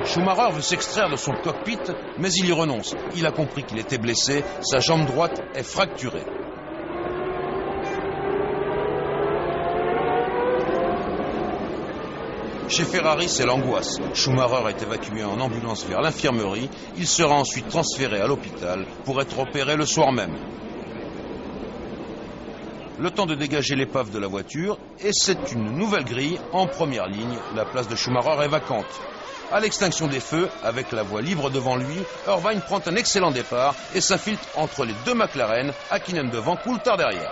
Schumacher veut s'extraire de son cockpit, mais il y renonce. Il a compris qu'il était blessé, sa jambe droite est fracturée. Chez Ferrari, c'est l'angoisse. Schumacher est évacué en ambulance vers l'infirmerie. Il sera ensuite transféré à l'hôpital pour être opéré le soir même. Le temps de dégager l'épave de la voiture, et c'est une nouvelle grille en première ligne. La place de Schumacher est vacante. À l'extinction des feux, avec la voie libre devant lui, Irvine prend un excellent départ et s'infiltre entre les 2 McLaren, Häkkinen devant, Coulthard derrière.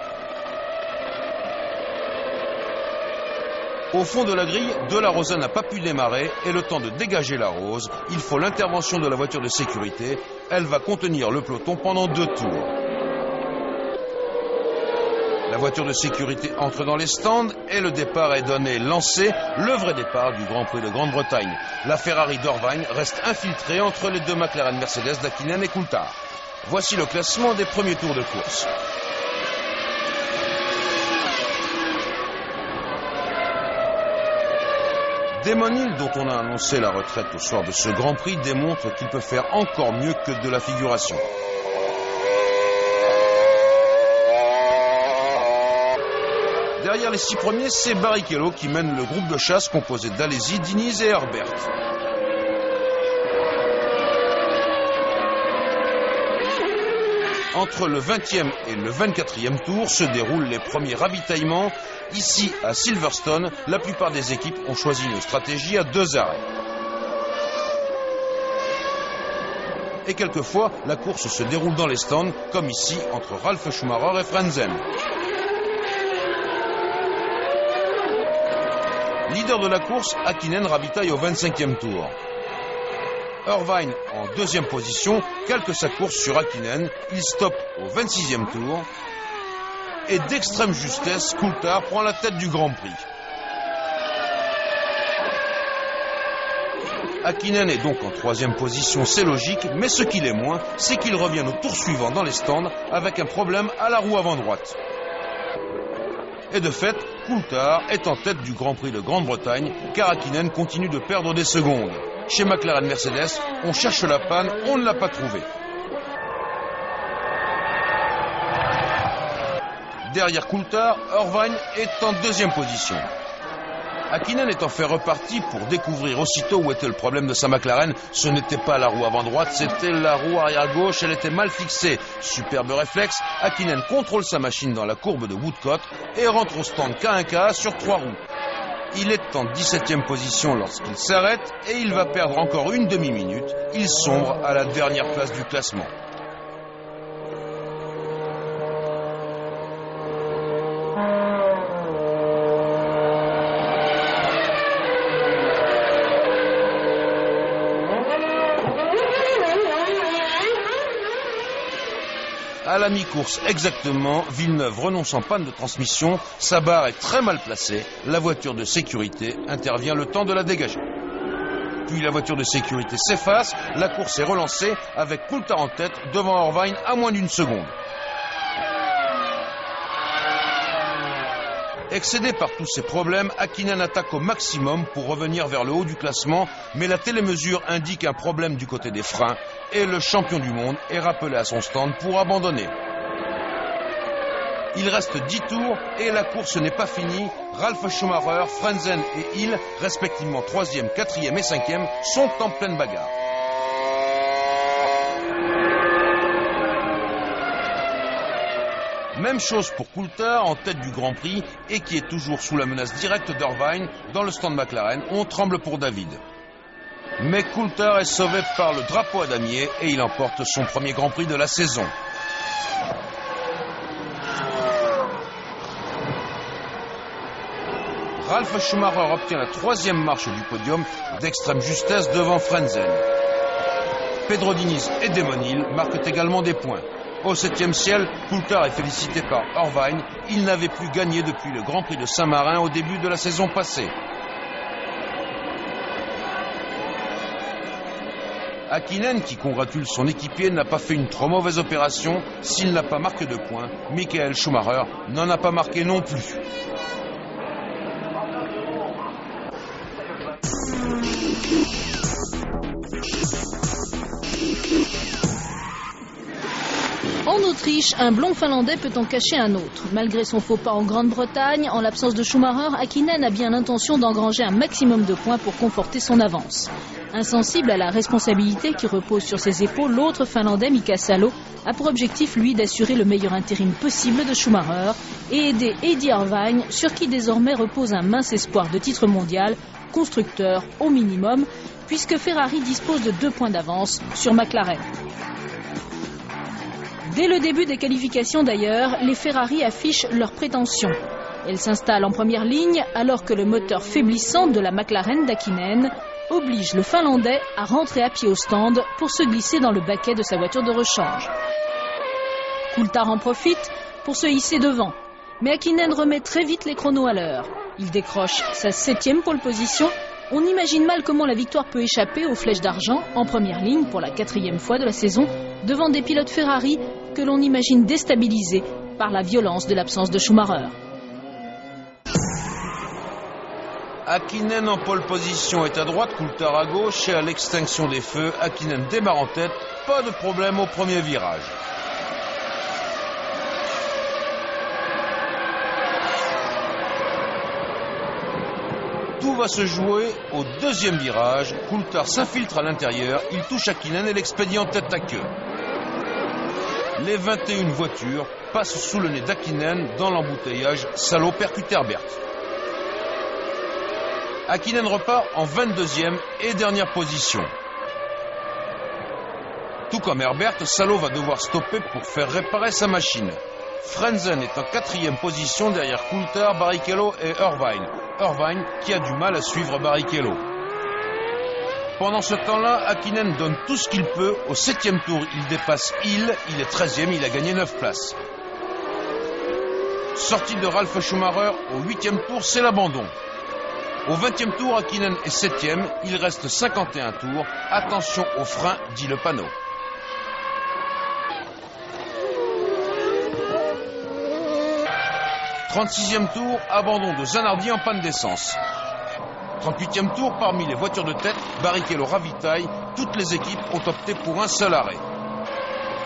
Au fond de la grille, De La Rosa n'a pas pu démarrer et le temps de dégager la Rose, il faut l'intervention de la voiture de sécurité. Elle va contenir le peloton pendant 2 tours. La voiture de sécurité entre dans les stands et le départ est donné, lancé, le vrai départ du Grand Prix de Grande-Bretagne. La Ferrari d'Irvine reste infiltrée entre les 2 McLaren Mercedes d'Häkkinen et Coulthard. Voici le classement des premiers tours de course. Damon Hill, dont on a annoncé la retraite au soir de ce Grand Prix, démontre qu'il peut faire encore mieux que de la figuration. Derrière les 6 premiers, c'est Barrichello qui mène le groupe de chasse composé d'Alesi, Diniz et Herbert. Entre le 20e et le 24e tour se déroulent les premiers ravitaillements. Ici, à Silverstone, la plupart des équipes ont choisi une stratégie à 2 arrêts. Et quelquefois, la course se déroule dans les stands, comme ici, entre Ralf Schumacher et Frentzen. Leader de la course, Häkkinen ravitaille au 25e tour. Irvine en 2e position calque sa course sur Häkkinen. Il stoppe au 26e tour. Et d'extrême justesse, Coulthard prend la tête du Grand Prix. Häkkinen est donc en 3e position, c'est logique, mais ce qu'il est moins, c'est qu'il revient au tour suivant dans les stands avec un problème à la roue avant droite. Et de fait, Coulthard est en tête du Grand Prix de Grande-Bretagne, car Häkkinen continue de perdre des secondes. Chez McLaren Mercedes, on cherche la panne, on ne l'a pas trouvée. Derrière Coulthard, Irvine est en 2e position. Häkkinen est en fait reparti pour découvrir aussitôt où était le problème de sa McLaren. Ce n'était pas la roue avant droite, c'était la roue arrière gauche, elle était mal fixée. Superbe réflexe, Häkkinen contrôle sa machine dans la courbe de Woodcote et rentre au stand K1K sur 3 roues. Il est en 17e position lorsqu'il s'arrête et il va perdre encore une demi-minute. Il sombre à la dernière place du classement. À la mi-course exactement, Villeneuve renonce en panne de transmission, sa barre est très mal placée, la voiture de sécurité intervient le temps de la dégager. Puis la voiture de sécurité s'efface, la course est relancée avec Coulthard en tête devant Irvine à moins d'1 seconde. Excédé par tous ces problèmes, Häkkinen attaque au maximum pour revenir vers le haut du classement, mais la télémesure indique un problème du côté des freins et le champion du monde est rappelé à son stand pour abandonner. Il reste 10 tours et la course n'est pas finie. Ralf Schumacher, Frentzen et Hill, respectivement 3e, 4e et 5e, sont en pleine bagarre. Même chose pour Coulthard en tête du Grand Prix et qui est toujours sous la menace directe d'Irvine dans le stand McLaren. On tremble pour David. Mais Coulthard est sauvé par le drapeau à damier et il emporte son premier Grand Prix de la saison. Ralf Schumacher obtient la 3e marche du podium d'extrême justesse devant Frentzen. Pedro Diniz et Damon Hill marquent également des points. Au 7e ciel, Coulthard est félicité par Irvine. Il n'avait plus gagné depuis le Grand Prix de Saint-Marin au début de la saison passée. Häkkinen, qui congratule son équipier, n'a pas fait une trop mauvaise opération. S'il n'a pas marqué de points, Michael Schumacher n'en a pas marqué non plus. En Autriche, un blond finlandais peut en cacher un autre. Malgré son faux pas en Grande-Bretagne, en l'absence de Schumacher, Häkkinen a bien l'intention d'engranger un maximum de points pour conforter son avance. Insensible à la responsabilité qui repose sur ses épaules, l'autre finlandais, Mika Salo, a pour objectif, lui, d'assurer le meilleur intérim possible de Schumacher et aider Eddie Irvine, sur qui désormais repose un mince espoir de titre mondial, constructeur au minimum, puisque Ferrari dispose de 2 points d'avance sur McLaren. Dès le début des qualifications d'ailleurs, les Ferrari affichent leurs prétentions. Elles s'installent en première ligne alors que le moteur faiblissant de la McLaren d'Häkkinen oblige le Finlandais à rentrer à pied au stand pour se glisser dans le baquet de sa voiture de rechange. Coulthard en profite pour se hisser devant, mais Häkkinen remet très vite les chronos à l'heure. Il décroche sa 7e pole position. On imagine mal comment la victoire peut échapper aux flèches d'argent en première ligne pour la 4e fois de la saison devant des pilotes Ferrari que l'on imagine déstabilisés par la violence de l'absence de Schumacher. Häkkinen en pole position est à droite, Coulthard à gauche et à l'extinction des feux, Häkkinen démarre en tête, pas de problème au premier virage. Tout va se jouer au deuxième virage. Coulthard s'infiltre à l'intérieur, il touche Häkkinen et l'expédie en tête à queue. Les 21 voitures passent sous le nez d'Häkkinen dans l'embouteillage. Salo percute Herbert. Häkkinen repart en 22e et dernière position. Tout comme Herbert, Salo va devoir stopper pour faire réparer sa machine. Frentzen est en 4e position derrière Coulthard, Barrichello et Irvine. Irvine qui a du mal à suivre Barrichello. Pendant ce temps-là, Häkkinen donne tout ce qu'il peut. Au 7e tour, il dépasse Hill. Il est 13e, il a gagné 9 places. Sortie de Ralf Schumacher au 8e tour, c'est l'abandon. Au 20e tour, Häkkinen est 7e. Il reste 51 tours. Attention aux freins, dit le panneau. « 36e tour, abandon de Zanardi en panne d'essence. 38e tour, parmi les voitures de tête, Barrichello ravitaille. Toutes les équipes ont opté pour un seul arrêt.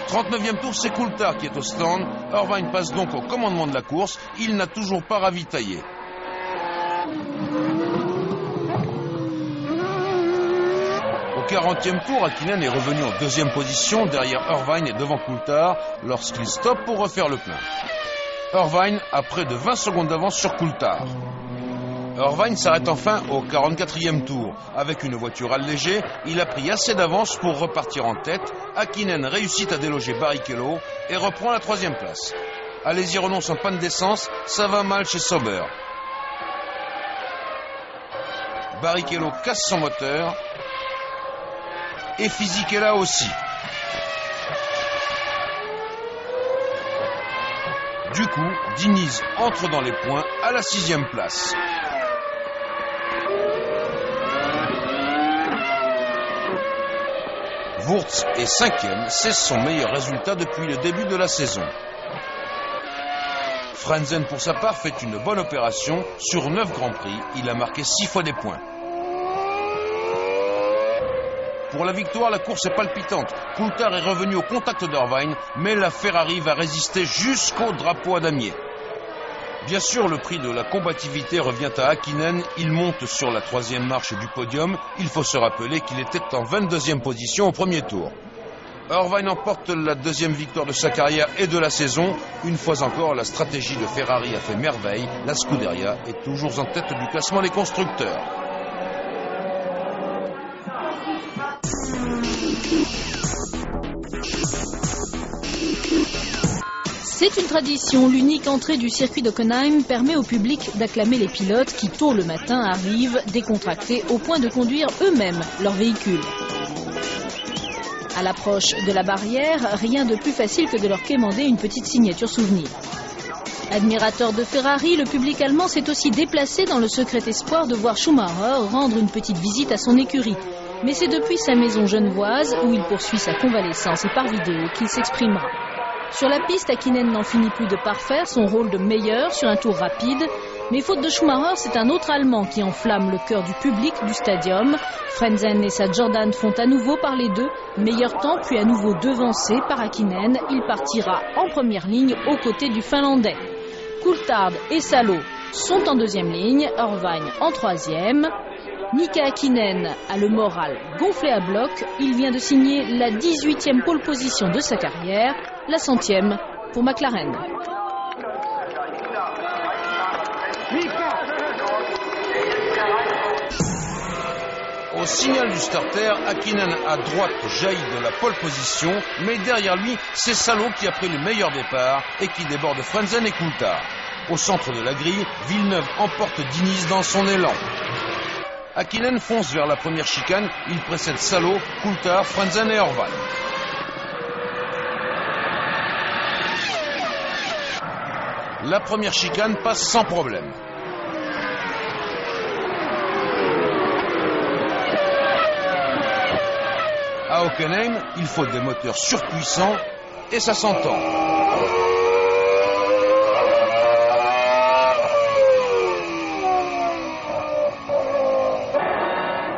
39e tour, c'est Coulthard qui est au stand. Irvine passe donc au commandement de la course. Il n'a toujours pas ravitaillé. Au 40e tour, Häkkinen est revenu en 2e position derrière Irvine et devant Coulthard lorsqu'il stoppe pour refaire le plein. Irvine a près de 20 secondes d'avance sur Coulthard. Irvine s'arrête enfin au 44e tour. Avec une voiture allégée, il a pris assez d'avance pour repartir en tête. Häkkinen réussit à déloger Barrichello et reprend la 3e place. Allez-y renonce en panne d'essence, ça va mal chez Sauber. Barrichello casse son moteur et Fisichella aussi. Du coup, Diniz entre dans les points à la 6e place. Wurz est 5e, c'est son meilleur résultat depuis le début de la saison. Frentzen, pour sa part, fait une bonne opération. Sur 9 Grands Prix, il a marqué 6 fois des points. Pour la victoire, la course est palpitante. Coulthard est revenu au contact d'Irvine, mais la Ferrari va résister jusqu'au drapeau à damier. Bien sûr, le prix de la combativité revient à Häkkinen. Il monte sur la 3e marche du podium. Il faut se rappeler qu'il était en 22e position au premier tour. Irvine emporte la 2e victoire de sa carrière et de la saison. Une fois encore, la stratégie de Ferrari a fait merveille. La Scuderia est toujours en tête du classement des constructeurs. C'est une tradition, l'unique entrée du circuit d'Hockenheim permet au public d'acclamer les pilotes qui, tôt le matin, arrivent décontractés au point de conduire eux-mêmes leur véhicule. À l'approche de la barrière, rien de plus facile que de leur quémander une petite signature souvenir. Admirateur de Ferrari, le public allemand s'est aussi déplacé dans le secret espoir de voir Schumacher rendre une petite visite à son écurie. Mais c'est depuis sa maison genevoise, où il poursuit sa convalescence et par vidéo, qu'il s'exprimera. Sur la piste, Häkkinen n'en finit plus de parfaire son rôle de meilleur sur un tour rapide. Mais faute de Schumacher, c'est un autre Allemand qui enflamme le cœur du public du stadium. Frentzen et sa Jordan font à nouveau parler d'eux. Meilleur temps, puis à nouveau devancé par Häkkinen. Il partira en première ligne aux côtés du Finlandais. Coulthard et Salo sont en 2e ligne, Irvine en 3e. Mika Häkkinen a le moral gonflé à bloc. Il vient de signer la 18e pole position de sa carrière, la 100e pour McLaren. Au signal du starter, Häkkinen à droite jaillit de la pole position, mais derrière lui, c'est Salo qui a pris le meilleur départ et qui déborde Frentzen et Coulthard. Au centre de la grille, Villeneuve emporte Diniz dans son élan. Häkkinen fonce vers la première chicane, il précède Salo, Coulthard, Frentzen et Irvine. La première chicane passe sans problème. À Hockenheim, il faut des moteurs surpuissants et ça s'entend.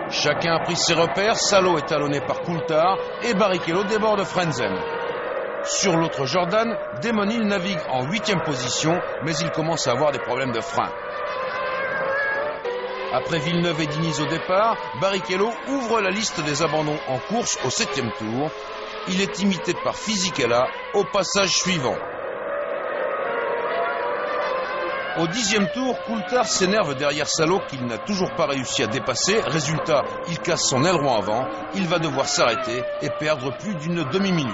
Chacun a pris ses repères, Salo est talonné par Coulthard et Barrichello déborde Frentzen. Sur l'autre Jordan, Damon Hill navigue en 8e position, mais il commence à avoir des problèmes de frein. Après Villeneuve et Diniz au départ, Barrichello ouvre la liste des abandons en course au 7e tour. Il est imité par Fisichella au passage suivant. Au 10e tour, Coulthard s'énerve derrière Salo qu'il n'a toujours pas réussi à dépasser. Résultat, il casse son aileron avant. Il va devoir s'arrêter et perdre plus d'une demi-minute.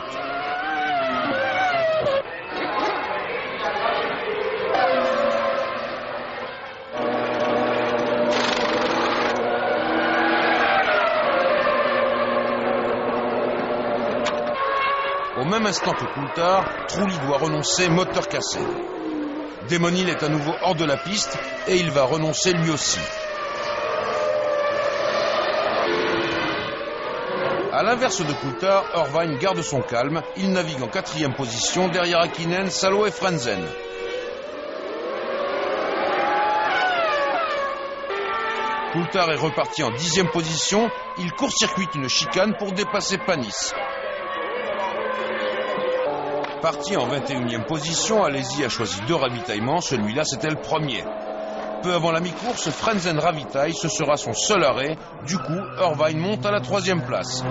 Au même instant que Coulthard, Trulli doit renoncer, moteur cassé. Démonil est à nouveau hors de la piste et il va renoncer lui aussi. A l'inverse de Coulthard, Irvine garde son calme. Il navigue en 4e position derrière Häkkinen, Salo et Frentzen. Coulthard est reparti en 10e position. Il court-circuite une chicane pour dépasser Panis. Parti en 21e position, Alesi a choisi 2 ravitaillements, celui-là c'était le premier. Peu avant la mi-course, Frentzen ravitaille, ce sera son seul arrêt. Du coup, Irvine monte à la 3e place.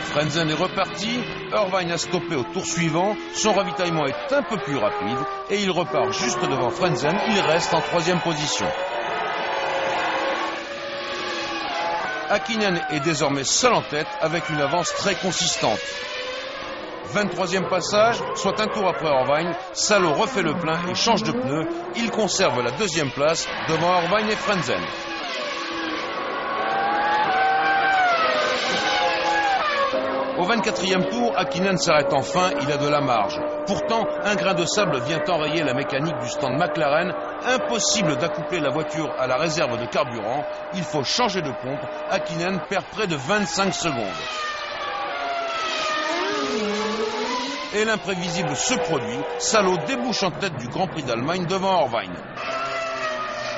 Frentzen est reparti, Irvine a stoppé au tour suivant, son ravitaillement est un peu plus rapide et il repart juste devant Frentzen, il reste en 3e position. Häkkinen est désormais seul en tête avec une avance très consistante. 23e passage, soit un tour après Irvine, Salo refait le plein et change de pneu. Il conserve la 2e place devant Irvine et Frentzen. Au 24e tour, Häkkinen s'arrête enfin, il a de la marge. Pourtant, un grain de sable vient enrayer la mécanique du stand McLaren. Impossible d'accoupler la voiture à la réserve de carburant. Il faut changer de pompe. Häkkinen perd près de 25 secondes. Et l'imprévisible se produit. Salo débouche en tête du Grand Prix d'Allemagne devant Irvine.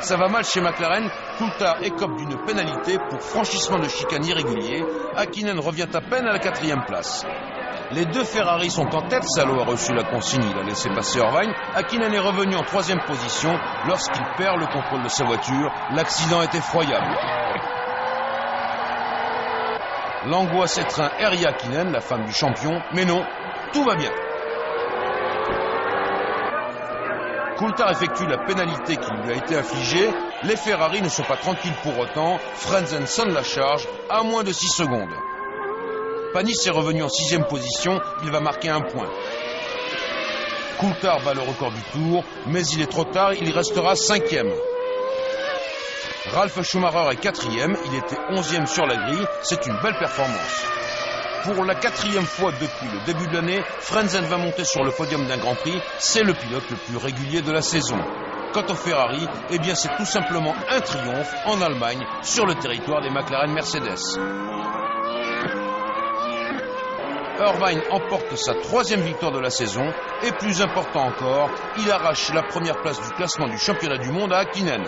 Ça va mal chez McLaren. Coulthard écope d'une pénalité pour franchissement de chicane irrégulier. Häkkinen revient à peine à la 4e place. Les 2 Ferrari sont en tête. Salo a reçu la consigne, il a laissé passer Irvine. Häkkinen est revenu en 3e position lorsqu'il perd le contrôle de sa voiture. L'accident est effroyable. L'angoisse étreint Erja Häkkinen, la femme du champion, mais non, tout va bien. Coulthard effectue la pénalité qui lui a été infligée. Les Ferrari ne sont pas tranquilles pour autant. Frentzen sonne la charge à moins de 6 secondes. Panis est revenu en 6e position. Il va marquer un point. Coulthard bat le record du tour, mais il est trop tard. Il restera 5e. Ralf Schumacher est 4e. Il était 11e sur la grille. C'est une belle performance. Pour la 4e fois depuis le début de l'année, Frentzen va monter sur le podium d'un Grand Prix. C'est le pilote le plus régulier de la saison. Quant au Ferrari, eh bien c'est tout simplement un triomphe en Allemagne sur le territoire des McLaren Mercedes. Irvine emporte sa 3e victoire de la saison et plus important encore, il arrache la première place du classement du championnat du monde à Häkkinen.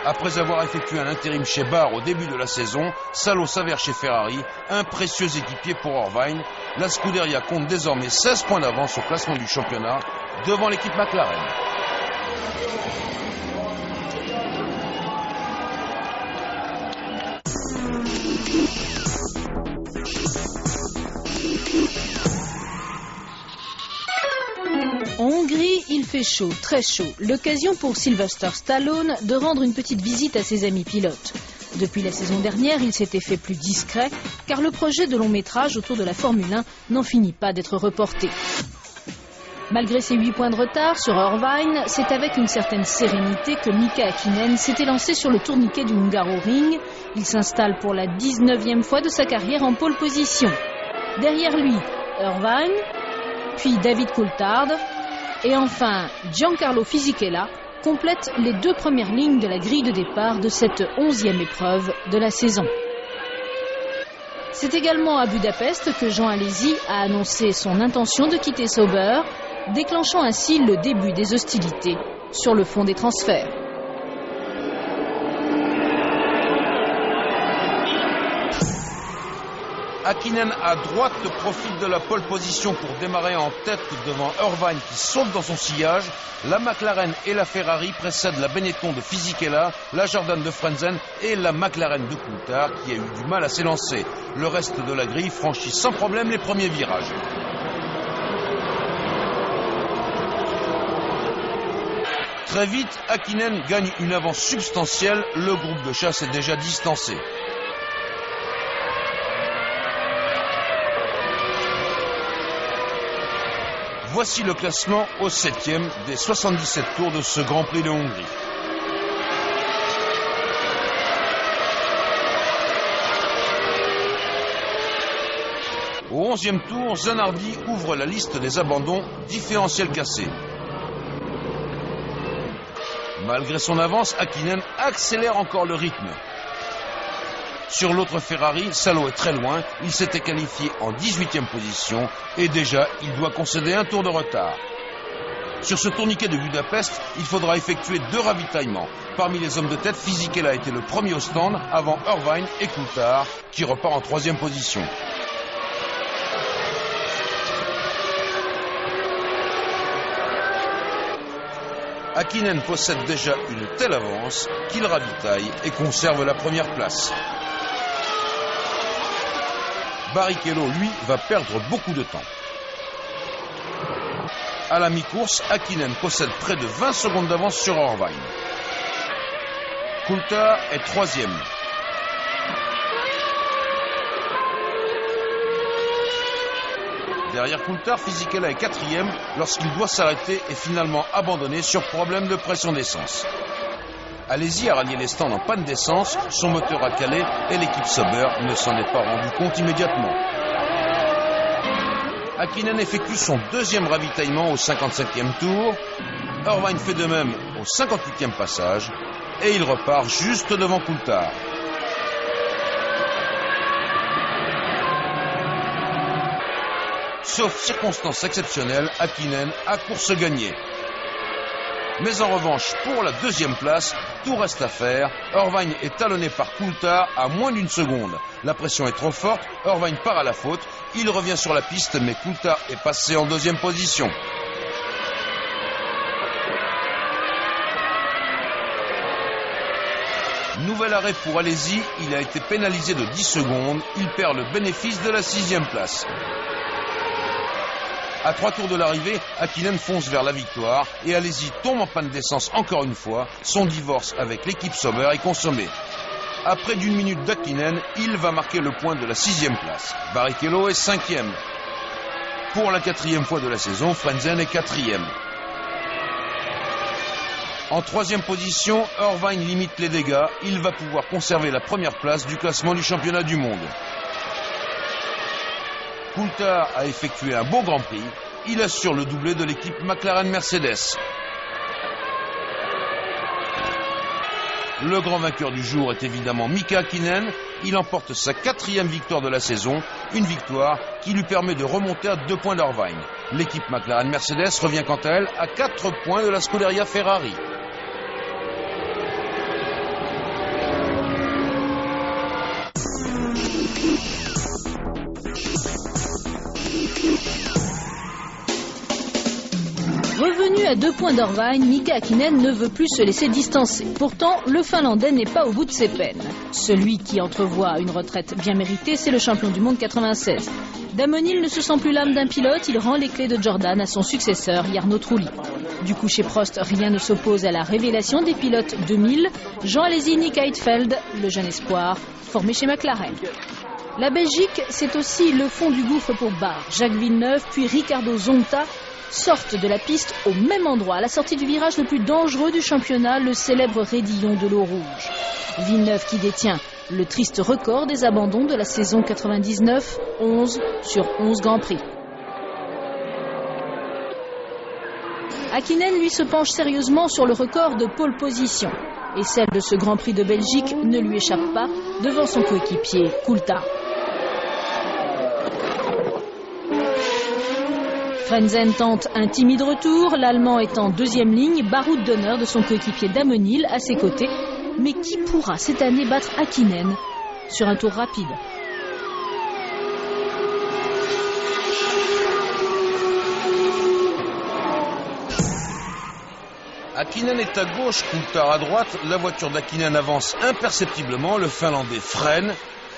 Après avoir effectué un intérim chez Barr au début de la saison, Salo s'avère chez Ferrari, un précieux équipier pour Irvine. La Scuderia compte désormais 16 points d'avance au classement du championnat devant l'équipe McLaren. En Hongrie, il fait chaud, très chaud. L'occasion pour Sylvester Stallone de rendre une petite visite à ses amis pilotes. Depuis la saison dernière, il s'était fait plus discret, car le projet de long métrage autour de la Formule 1 n'en finit pas d'être reporté. Malgré ses 8 points de retard sur Irvine, c'est avec une certaine sérénité que Mika Häkkinen s'était lancé sur le tourniquet du Hungaroring. Il s'installe pour la 19e fois de sa carrière en pole position. Derrière lui, Irvine, puis David Coulthard, et enfin Giancarlo Fisichella complète les 2 premières lignes de la grille de départ de cette 11e épreuve de la saison. C'est également à Budapest que Jean Alesi a annoncé son intention de quitter Sauber, déclenchant ainsi le début des hostilités sur le fond des transferts. Häkkinen à droite profite de la pole position pour démarrer en tête devant Irvine qui saute dans son sillage. La McLaren et la Ferrari précèdent la Benetton de Fisichella, la Jordan de Frentzen et la McLaren de Coulthard qui a eu du mal à s'élancer. Le reste de la grille franchit sans problème les premiers virages. Très vite, Häkkinen gagne une avance substantielle, le groupe de chasse est déjà distancé. Voici le classement au 7e des 77 tours de ce Grand Prix de Hongrie. Au 11e tour, Zanardi ouvre la liste des abandons, différentiel cassé. Malgré son avance, Häkkinen accélère encore le rythme. Sur l'autre Ferrari, Salo est très loin, il s'était qualifié en 18e position et déjà il doit concéder un tour de retard. Sur ce tourniquet de Budapest, il faudra effectuer 2 ravitaillements. Parmi les hommes de tête, Fisichella a été le premier au stand avant Irvine et Coulthard qui repart en 3e position. Häkkinen possède déjà une telle avance qu'il ravitaille et conserve la première place. Barrichello, lui, va perdre beaucoup de temps. À la mi-course, Häkkinen possède près de 20 secondes d'avance sur Irvine. Coulthard est 3e. Derrière Coulthard, Fisichella est 4e lorsqu'il doit s'arrêter et finalement abandonner sur problème de pression d'essence. Alési a rallié les stands en panne d'essence, son moteur a calé et l'équipe Sauber ne s'en est pas rendu compte immédiatement. Häkkinen effectue son 2e ravitaillement au 55e tour. Irvine fait de même au 58e passage et il repart juste devant Coulthard. Sauf circonstance exceptionnelle, Häkkinen a course gagnée. Mais en revanche, pour la 2e place, tout reste à faire. Irvine est talonné par Coulthard à moins d'1 seconde. La pression est trop forte, Irvine part à la faute. Il revient sur la piste, mais Coulthard est passé en 2e position. Nouvel arrêt pour Alési, il a été pénalisé de 10 secondes. Il perd le bénéfice de la 6e place. À 3 tours de l'arrivée, Häkkinen fonce vers la victoire et Alési tombe en panne d'essence encore une fois. Son divorce avec l'équipe Sauber est consommé. À près d'1 minute d'Hékkinen, il va marquer le point de la 6e place. Barrichello est 5e. Pour la 4e fois de la saison, Frentzen est 4e. En 3e position, Irvine limite les dégâts. Il va pouvoir conserver la première place du classement du championnat du monde. Coulthard a effectué un beau Grand Prix. Il assure le doublé de l'équipe McLaren-Mercedes. Le grand vainqueur du jour est évidemment Mika Häkkinen. Il emporte sa 4e victoire de la saison, une victoire qui lui permet de remonter à 2 points d'Irvine. L'équipe McLaren-Mercedes revient quant à elle à 4 points de la Scuderia Ferrari. Revenu à 2 points d'Irvine, Mika Häkkinen ne veut plus se laisser distancer. Pourtant, le Finlandais n'est pas au bout de ses peines. Celui qui entrevoit une retraite bien méritée, c'est le champion du monde 96. Damon Hill ne se sent plus l'âme d'un pilote, il rend les clés de Jordan à son successeur, Jarno Trulli. Du coup, chez Prost, rien ne s'oppose à la révélation des pilotes 2000, Jean Alesi, Nick Heidfeld, le jeune espoir, formé chez McLaren. La Belgique, c'est aussi le fond du gouffre pour Barr. Jacques Villeneuve, puis Ricardo Zonta sortent de la piste au même endroit, à la sortie du virage le plus dangereux du championnat, le célèbre raidillon de l'eau rouge. Villeneuve qui détient le triste record des abandons de la saison 99, 11 sur 11 Grands Prix. Häkkinen, lui, se penche sérieusement sur le record de pole position. Et celle de ce Grand Prix de Belgique ne lui échappe pas devant son coéquipier Coulthard. Frentzen tente un timide retour, l'Allemand est en 2e ligne, baroud d'honneur de son coéquipier Damon Hill à ses côtés. Mais qui pourra cette année battre Häkkinen sur un tour rapide? Häkkinen est à gauche, Coulthard à droite. La voiture d'Häkkinen avance imperceptiblement. Le Finlandais freine.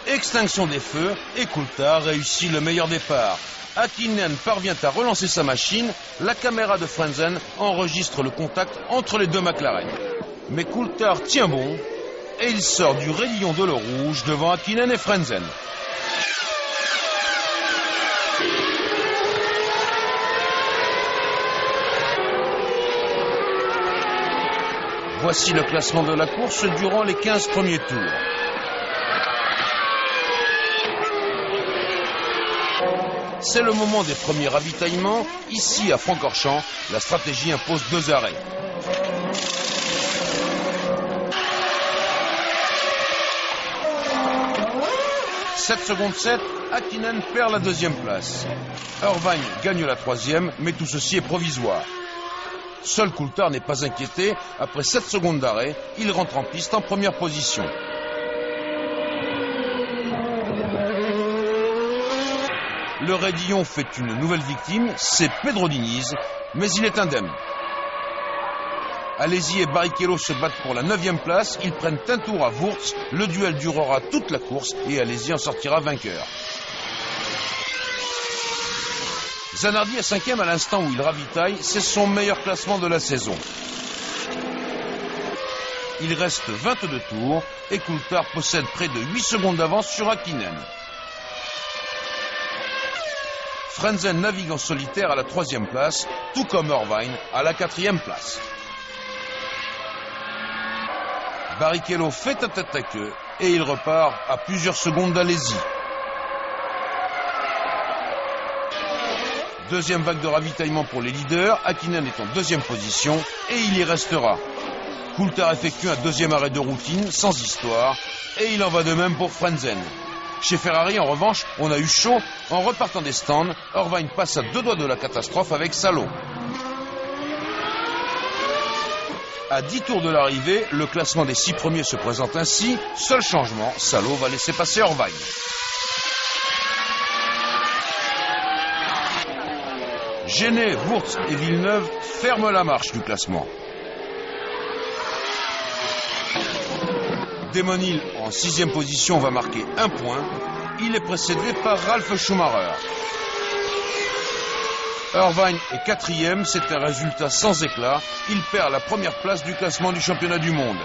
Extinction des feux et Coulthard réussit le meilleur départ. Häkkinen parvient à relancer sa machine. La caméra de Frentzen enregistre le contact entre les deux McLaren. Mais Coulthard tient bon et il sort du rayon de l'eau rouge devant Häkkinen et Frentzen. Voici le classement de la course durant les 15 premiers tours. C'est le moment des premiers ravitaillements. Ici, à Francorchamps, la stratégie impose 2 arrêts. « 7 secondes 7, Häkkinen perd la 2e place. Irvine gagne la 3e, mais tout ceci est provisoire. Seul Coulthard n'est pas inquiété. Après 7 secondes d'arrêt, il rentre en piste en première position. Le raidillon fait une nouvelle victime, c'est Pedro Diniz, mais il est indemne. Alesi et Barrichello se battent pour la 9e place, ils prennent un tour à Wurz, le duel durera toute la course et Alesi en sortira vainqueur. Zanardi est 5e à l'instant où il ravitaille, c'est son meilleur classement de la saison. Il reste 22 tours et Coulthard possède près de 8 secondes d'avance sur Häkkinen. Frentzen navigue en solitaire à la 3e place, tout comme Irvine à la 4e place. Barrichello fait un tête à queue et il repart à plusieurs secondes d'Alesi. Deuxième vague de ravitaillement pour les leaders, Häkkinen est en 2e position et il y restera. Coulthard effectue un 2e arrêt de routine, sans histoire, et il en va de même pour Frentzen. Chez Ferrari, en revanche, on a eu chaud. En repartant des stands, Irvine passe à 2 doigts de la catastrophe avec Salo. À 10 tours de l'arrivée, le classement des 6 premiers se présente ainsi. Seul changement, Salo va laisser passer Irvine. Genet, Wurz et Villeneuve ferment la marche du classement. Damon Hill, en 6e position, va marquer 1 point. Il est précédé par Ralf Schumacher. Irvine est 4e, c'est un résultat sans éclat. Il perd la première place du classement du championnat du monde.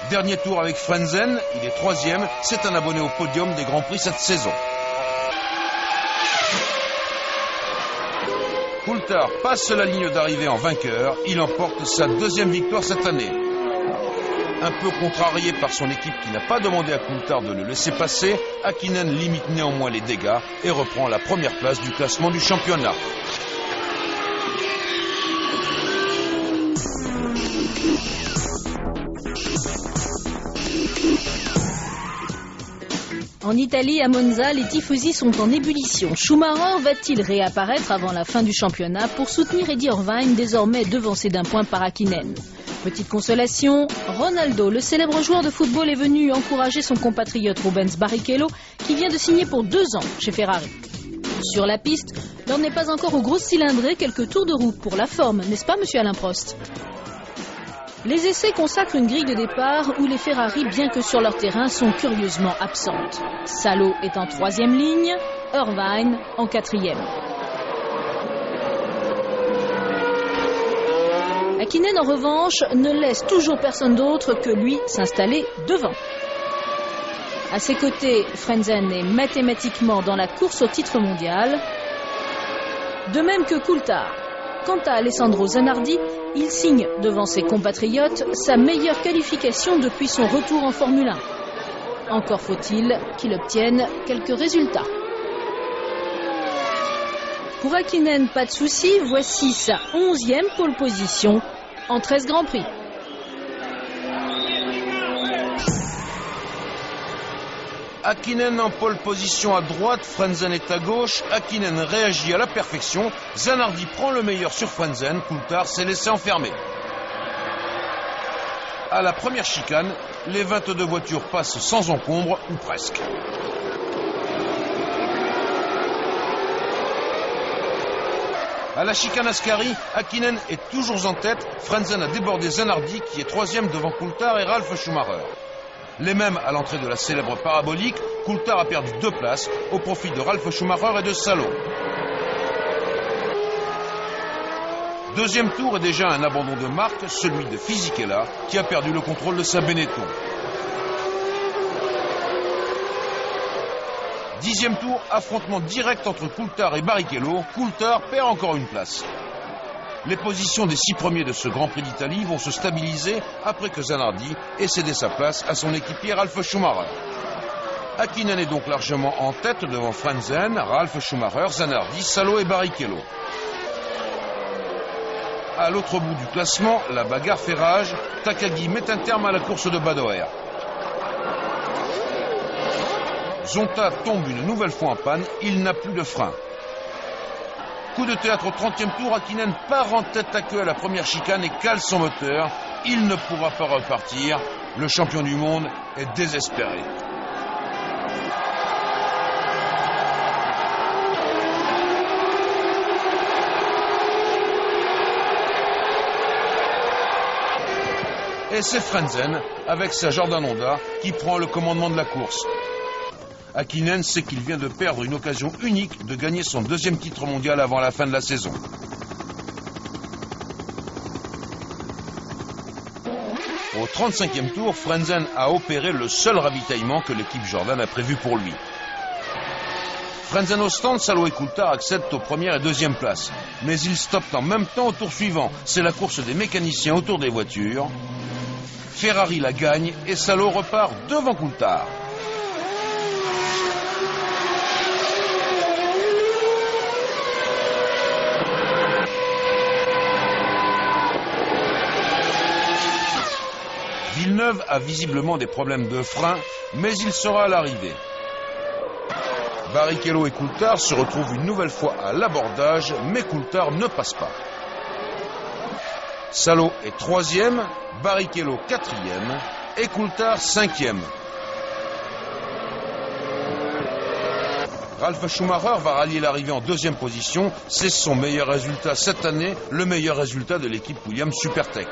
Dernier tour avec Frentzen, il est 3e, c'est un abonné au podium des Grands Prix cette saison. Coulthard passe la ligne d'arrivée en vainqueur, il emporte sa 2e victoire cette année. Un peu contrarié par son équipe qui n'a pas demandé à Coulthard de le laisser passer, Häkkinen limite néanmoins les dégâts et reprend la première place du classement du championnat. En Italie, à Monza, les tifosi sont en ébullition. Schumacher va-t-il réapparaître avant la fin du championnat pour soutenir Eddie Irvine, désormais devancé d'1 point par Häkkinen? Petite consolation, Ronaldo, le célèbre joueur de football, est venu encourager son compatriote Rubens Barrichello, qui vient de signer pour 2 ans chez Ferrari. Sur la piste, l'on n'est pas encore aux grosses cylindrées, quelques tours de roue pour la forme, n'est-ce pas, monsieur Alain Prost? Les essais consacrent une grille de départ où les Ferrari, bien que sur leur terrain, sont curieusement absentes. Salo est en 3e ligne, Irvine en 4e. Häkkinen, en revanche, ne laisse toujours personne d'autre que lui s'installer devant. À ses côtés, Frentzen est mathématiquement dans la course au titre mondial, de même que Coulthard. Quant à Alessandro Zanardi, il signe devant ses compatriotes sa meilleure qualification depuis son retour en Formule 1. Encore faut-il qu'il obtienne quelques résultats. Pour Häkkinen, pas de souci, voici sa 11e pole position en 13 Grands Prix. Häkkinen en pole position à droite, Frentzen est à gauche. Häkkinen réagit à la perfection. Zanardi prend le meilleur sur Frentzen. Coulthard s'est laissé enfermer. À la première chicane, les 22 voitures passent sans encombre, ou presque. À la chicane Ascari, Häkkinen est toujours en tête. Frentzen a débordé Zanardi qui est troisième devant Coulthard et Ralf Schumacher. Les mêmes à l'entrée de la célèbre parabolique, Coulthard a perdu 2 places au profit de Ralf Schumacher et de Salo. Deuxième tour est déjà un abandon de marque, celui de Fisichella qui a perdu le contrôle de sa Benetton. 10e tour, affrontement direct entre Coulthard et Barrichello. Coulthard perd encore une place. Les positions des 6 premiers de ce Grand Prix d'Italie vont se stabiliser après que Zanardi ait cédé sa place à son équipier Ralf Schumacher. Häkkinen est donc largement en tête devant Frentzen, Ralf Schumacher, Zanardi, Salo et Barrichello. À l'autre bout du classement, la bagarre fait rage. Takagi met un terme à la course de Badoer. Zonta tombe une nouvelle fois en panne, il n'a plus de frein. Coup de théâtre au 30e tour, Häkkinen part en tête à queue à la première chicane et cale son moteur. Il ne pourra pas repartir. Le champion du monde est désespéré. Et c'est Frentzen, avec sa Jordan Honda, qui prend le commandement de la course. Häkkinen sait qu'il vient de perdre une occasion unique de gagner son 2e titre mondial avant la fin de la saison. Au 35e tour, Frentzen a opéré le seul ravitaillement que l'équipe Jordan a prévu pour lui. Frentzen au stand, Salo et Coulthard accèdent aux premières et 2e places. Mais ils stoppent en même temps au tour suivant. C'est la course des mécaniciens autour des voitures. Ferrari la gagne et Salo repart devant Coulthard. Villeneuve a visiblement des problèmes de frein, mais il sera à l'arrivée. Barrichello et Coulthard se retrouvent une nouvelle fois à l'abordage, mais Coulthard ne passe pas. Salo est 3e, Barrichello 4e et Coulthard 5e. Ralf Schumacher va rallier l'arrivée en 2e position. C'est son meilleur résultat cette année, le meilleur résultat de l'équipe Williams Supertech.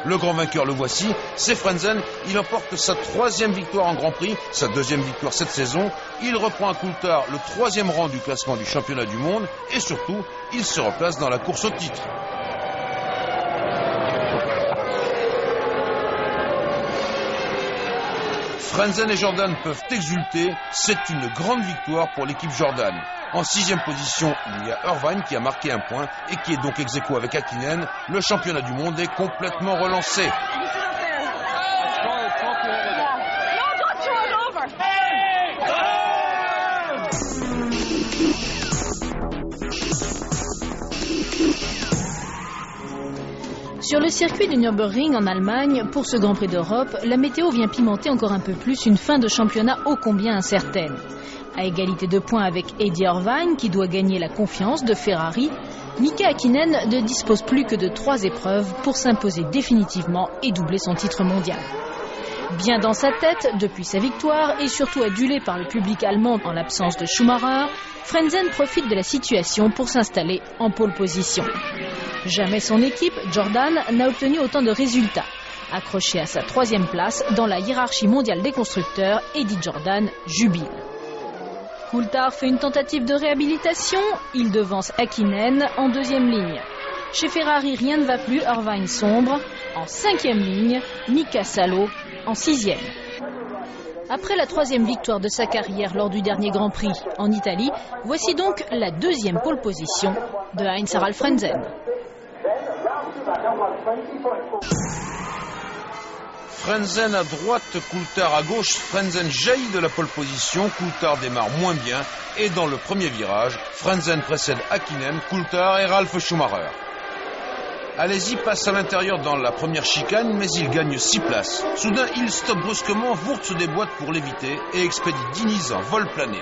Le grand vainqueur, le voici, c'est Frentzen. Il emporte sa 3e victoire en Grand Prix, sa 2e victoire cette saison. Il reprend à Coulthard le 3e rang du classement du championnat du monde et surtout, il se replace dans la course au titre. Frentzen et Jordan peuvent exulter, c'est une grande victoire pour l'équipe Jordan. En 6e position, il y a Irvine qui a marqué un point et qui est donc ex aequo avec Häkkinen. Le championnat du monde est complètement relancé. Sur le circuit du Nürburgring en Allemagne, pour ce Grand Prix d'Europe, la météo vient pimenter encore un peu plus une fin de championnat ô combien incertaine. À égalité de points avec Eddie Irvine, qui doit gagner la confiance de Ferrari, Mika Häkkinen ne dispose plus que de 3 épreuves pour s'imposer définitivement et doubler son titre mondial. Bien dans sa tête, depuis sa victoire et surtout adulé par le public allemand en l'absence de Schumacher, Frentzen profite de la situation pour s'installer en pole position. Jamais son équipe, Jordan, n'a obtenu autant de résultats. Accroché à sa 3e place dans la hiérarchie mondiale des constructeurs, Eddie Jordan jubile. Coulthard fait une tentative de réhabilitation, il devance Häkkinen en 2e ligne. Chez Ferrari, rien ne va plus, Irvine sombre. En 5e ligne, Mika Salo en 6e. Après la 3e victoire de sa carrière lors du dernier Grand Prix en Italie, voici donc la 2e pole position de Heinz-Harald Frentzen. Frentzen à droite, Coulthard à gauche. Frentzen jaillit de la pole position, Coulthard démarre moins bien et dans le premier virage, Frentzen précède Häkkinen, Coulthard et Ralf Schumacher. Alési passe à l'intérieur dans la première chicane, mais il gagne 6 places. Soudain, il stoppe brusquement, Wurz se déboîte pour l'éviter et expédie Diniz en vol plané.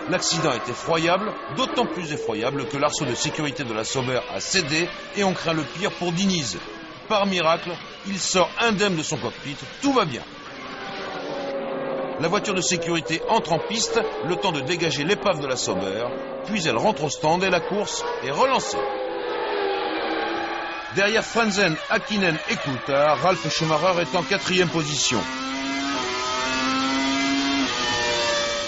L'accident est effroyable, d'autant plus effroyable que l'arceau de sécurité de la Sauber a cédé et on craint le pire pour Diniz. Par miracle, il sort indemne de son cockpit, tout va bien. La voiture de sécurité entre en piste, le temps de dégager l'épave de la Sauber, puis elle rentre au stand et la course est relancée. Derrière Frentzen, Häkkinen et Coulthard, Ralf Schumacher est en 4e position.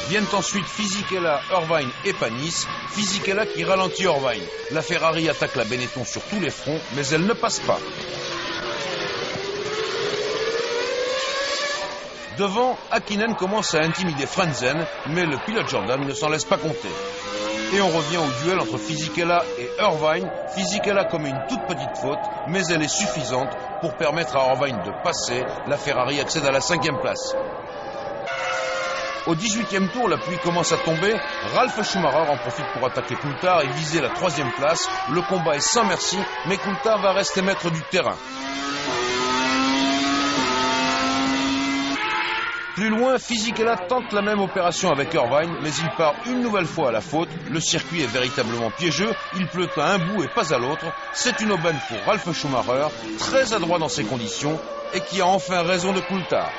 Viennent ensuite Fisichella, Irvine et Panis. Fisichella qui ralentit Irvine. La Ferrari attaque la Benetton sur tous les fronts, mais elle ne passe pas. Devant, Häkkinen commence à intimider Frentzen, mais le pilote Jordan ne s'en laisse pas compter. Et on revient au duel entre Fisichella et Irvine. Fisichella commet une toute petite faute, mais elle est suffisante pour permettre à Irvine de passer. La Ferrari accède à la 5e place. Au 18e tour, la pluie commence à tomber. Ralf Schumacher en profite pour attaquer Coulthard et viser la 3e place. Le combat est sans merci, mais Coulthard va rester maître du terrain. Plus loin, Fisichella tente la même opération avec Irvine, mais il part une nouvelle fois à la faute. Le circuit est véritablement piégeux, il pleut à un bout et pas à l'autre. C'est une aubaine pour Ralf Schumacher, très adroit dans ces conditions, et qui a enfin raison de Coulthard.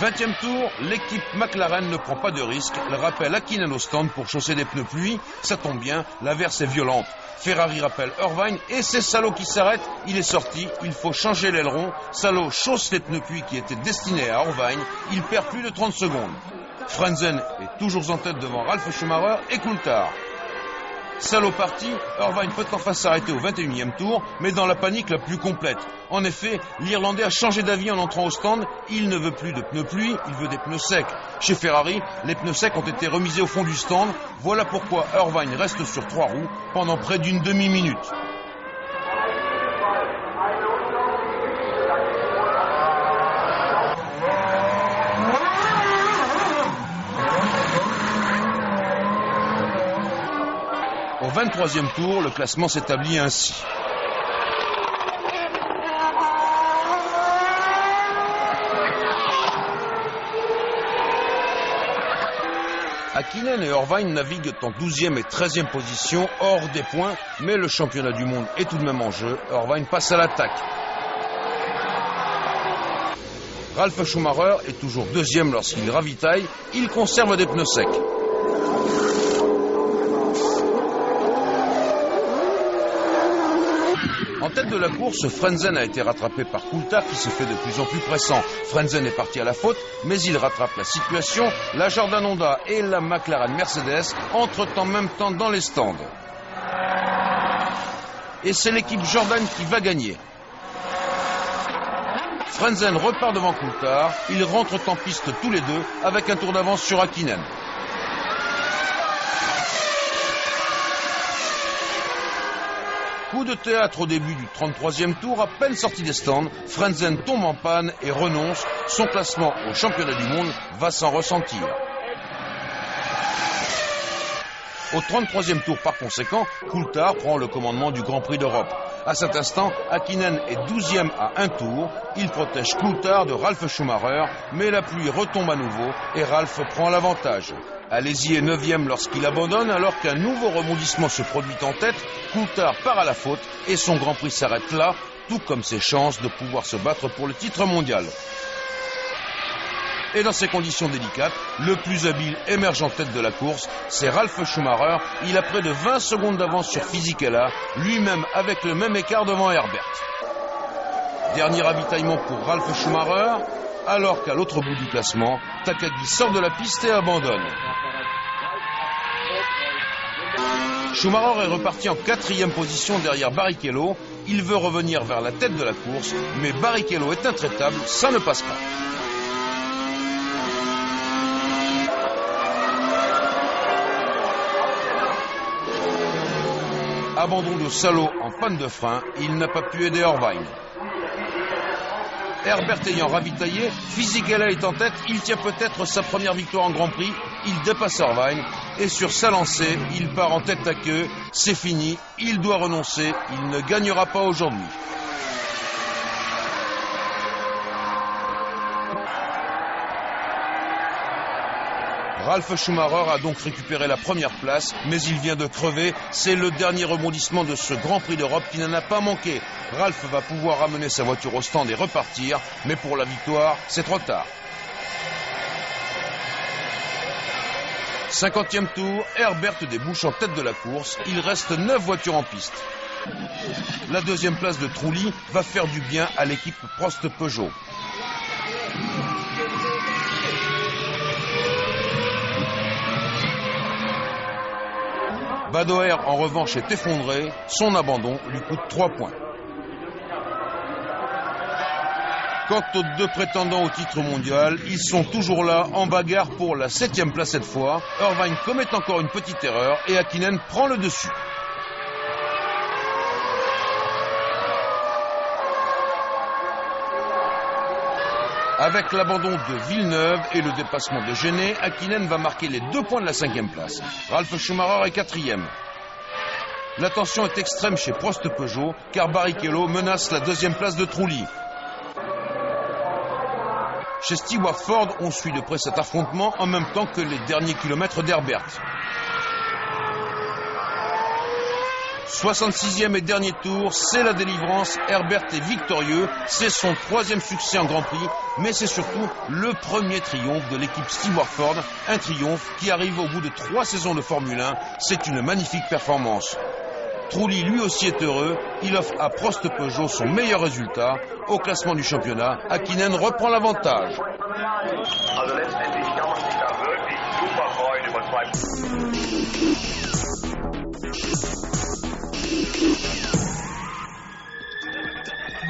20e tour, l'équipe McLaren ne prend pas de risque. Elle rappelle Häkkinen au stand pour chausser des pneus pluie. Ça tombe bien, l'averse est violente. Ferrari rappelle Irvine et c'est Salo qui s'arrête. Il est sorti, il faut changer l'aileron. Salo chausse les pneus pluie qui étaient destinés à Irvine. Il perd plus de 30 secondes. Frentzen est toujours en tête devant Ralf Schumacher et Coulthard. Salo parti, Irvine peut enfin s'arrêter au 21e tour, mais dans la panique la plus complète. En effet, l'Irlandais a changé d'avis en entrant au stand. Il ne veut plus de pneus pluie, il veut des pneus secs. Chez Ferrari, les pneus secs ont été remisés au fond du stand. Voilà pourquoi Irvine reste sur 3 roues pendant près d'une demi-minute. Au 23e tour, le classement s'établit ainsi. Häkkinen et Irvine naviguent en 12e et 13e position, hors des points, mais le championnat du monde est tout de même en jeu. Irvine passe à l'attaque. Ralf Schumacher est toujours 2e lorsqu'il ravitaille. Il conserve des pneus secs. En tête de la course, Frentzen a été rattrapé par Coulthard qui se fait de plus en plus pressant. Frentzen est parti à la faute, mais il rattrape la situation. La Jordan Honda et la McLaren Mercedes entrent en même temps dans les stands. Et c'est l'équipe Jordan qui va gagner. Frentzen repart devant Coulthard. Ils rentrent en piste tous les deux avec un tour d'avance sur Häkkinen. Coup de théâtre au début du 33e tour, à peine sorti des stands, Frentzen tombe en panne et renonce. Son classement au championnat du monde va s'en ressentir. Au 33e tour par conséquent, Coulthard prend le commandement du Grand Prix d'Europe. À cet instant, Häkkinen est 12e à un tour. Il protège Coulthard de Ralf Schumacher, mais la pluie retombe à nouveau et Ralf prend l'avantage. Alési est 9e lorsqu'il abandonne, alors qu'un nouveau rebondissement se produit en tête. Coulthard part à la faute et son Grand Prix s'arrête là, tout comme ses chances de pouvoir se battre pour le titre mondial. Et dans ces conditions délicates, le plus habile émerge en tête de la course, c'est Ralf Schumacher. Il a près de 20 secondes d'avance sur Fisichella, lui-même avec le même écart devant Herbert. Dernier ravitaillement pour Ralf Schumacher, alors qu'à l'autre bout du classement, Takagi sort de la piste et abandonne. Schumacher est reparti en 4e position derrière Barrichello. Il veut revenir vers la tête de la course, mais Barrichello est intraitable, ça ne passe pas. Abandon de Salo en panne de frein, il n'a pas pu aider Irvine. Herbert ayant ravitaillé, Fisichella est en tête, il tient peut-être sa première victoire en Grand Prix, il dépasse Irvine et sur sa lancée, il part en tête à queue, c'est fini, il doit renoncer, il ne gagnera pas aujourd'hui. Ralf Schumacher a donc récupéré la première place, mais il vient de crever. C'est le dernier rebondissement de ce Grand Prix d'Europe qui n'en a pas manqué. Ralf va pouvoir ramener sa voiture au stand et repartir, mais pour la victoire, c'est trop tard. 50e tour, Herbert débouche en tête de la course. Il reste 9 voitures en piste. La deuxième place de Trulli va faire du bien à l'équipe Prost-Peugeot. Badoer, en revanche, est effondré. Son abandon lui coûte 3 points. Quant aux deux prétendants au titre mondial, ils sont toujours là, en bagarre pour la 7e place cette fois. Irvine commet encore une petite erreur et Häkkinen prend le dessus. Avec l'abandon de Villeneuve et le dépassement de Genet, Häkkinen va marquer les 2 points de la 5e place. Ralf Schumacher est 4e. La tension est extrême chez Prost-Peugeot, car Barrichello menace la 2e place de Trulli. Chez Stewart Ford, on suit de près cet affrontement en même temps que les derniers kilomètres d'Herbert. 66e et dernier tour, c'est la délivrance. Herbert est victorieux, c'est son 3e succès en Grand Prix, mais c'est surtout le premier triomphe de l'équipe Stewart Ford, un triomphe qui arrive au bout de 3 saisons de Formule 1. C'est une magnifique performance. Trulli lui aussi est heureux, il offre à Prost-Peugeot son meilleur résultat. Au classement du championnat, Häkkinen reprend l'avantage.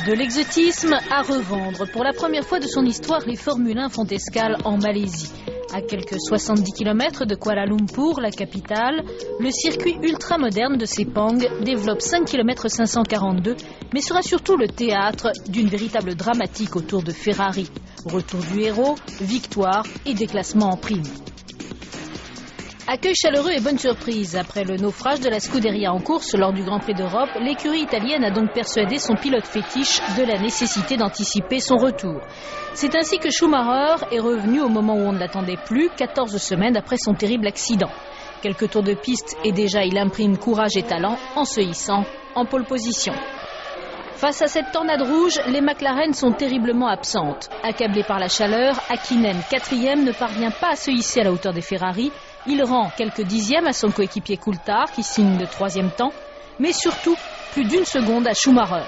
De l'exotisme à revendre. Pour la première fois de son histoire, les Formule 1 font escale en Malaisie. À quelques 70 km de Kuala Lumpur, la capitale, le circuit ultra-moderne de Sepang développe 5 km 542, mais sera surtout le théâtre d'une véritable dramatique autour de Ferrari. Retour du héros, victoire et déclassement en prime. Accueil chaleureux et bonne surprise. Après le naufrage de la Scuderia en course lors du Grand Prix d'Europe, l'écurie italienne a donc persuadé son pilote fétiche de la nécessité d'anticiper son retour. C'est ainsi que Schumacher est revenu au moment où on ne l'attendait plus, 14 semaines après son terrible accident. Quelques tours de piste et déjà il imprime courage et talent en se hissant en pole position. Face à cette tornade rouge, les McLaren sont terriblement absentes. Accablé par la chaleur, Häkkinen, 4e, ne parvient pas à se hisser à la hauteur des Ferrari. Il rend quelques dixièmes à son coéquipier Coulthard qui signe le 3e temps, mais surtout plus d'1 seconde à Schumacher.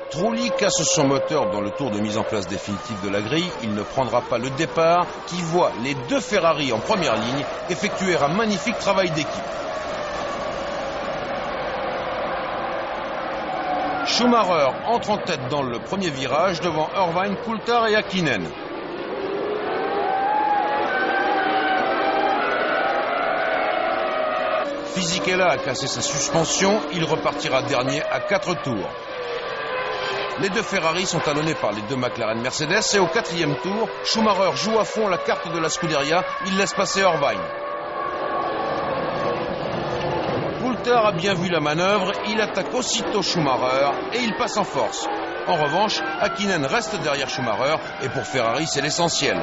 Trulli casse son moteur dans le tour de mise en place définitive de la grille. Il ne prendra pas le départ qui voit les 2 Ferrari en première ligne effectuer un magnifique travail d'équipe. Schumacher entre en tête dans le premier virage devant Irvine, Coulthard et Häkkinen. Fisichella a cassé sa suspension, il repartira dernier à 4 tours. Les 2 Ferrari sont talonnés par les 2 McLaren Mercedes et au 4e tour, Schumacher joue à fond la carte de la Scuderia, il laisse passer Irvine. Coulthard a bien vu la manœuvre, il attaque aussitôt Schumacher et il passe en force. En revanche, Häkkinen reste derrière Schumacher et pour Ferrari c'est l'essentiel.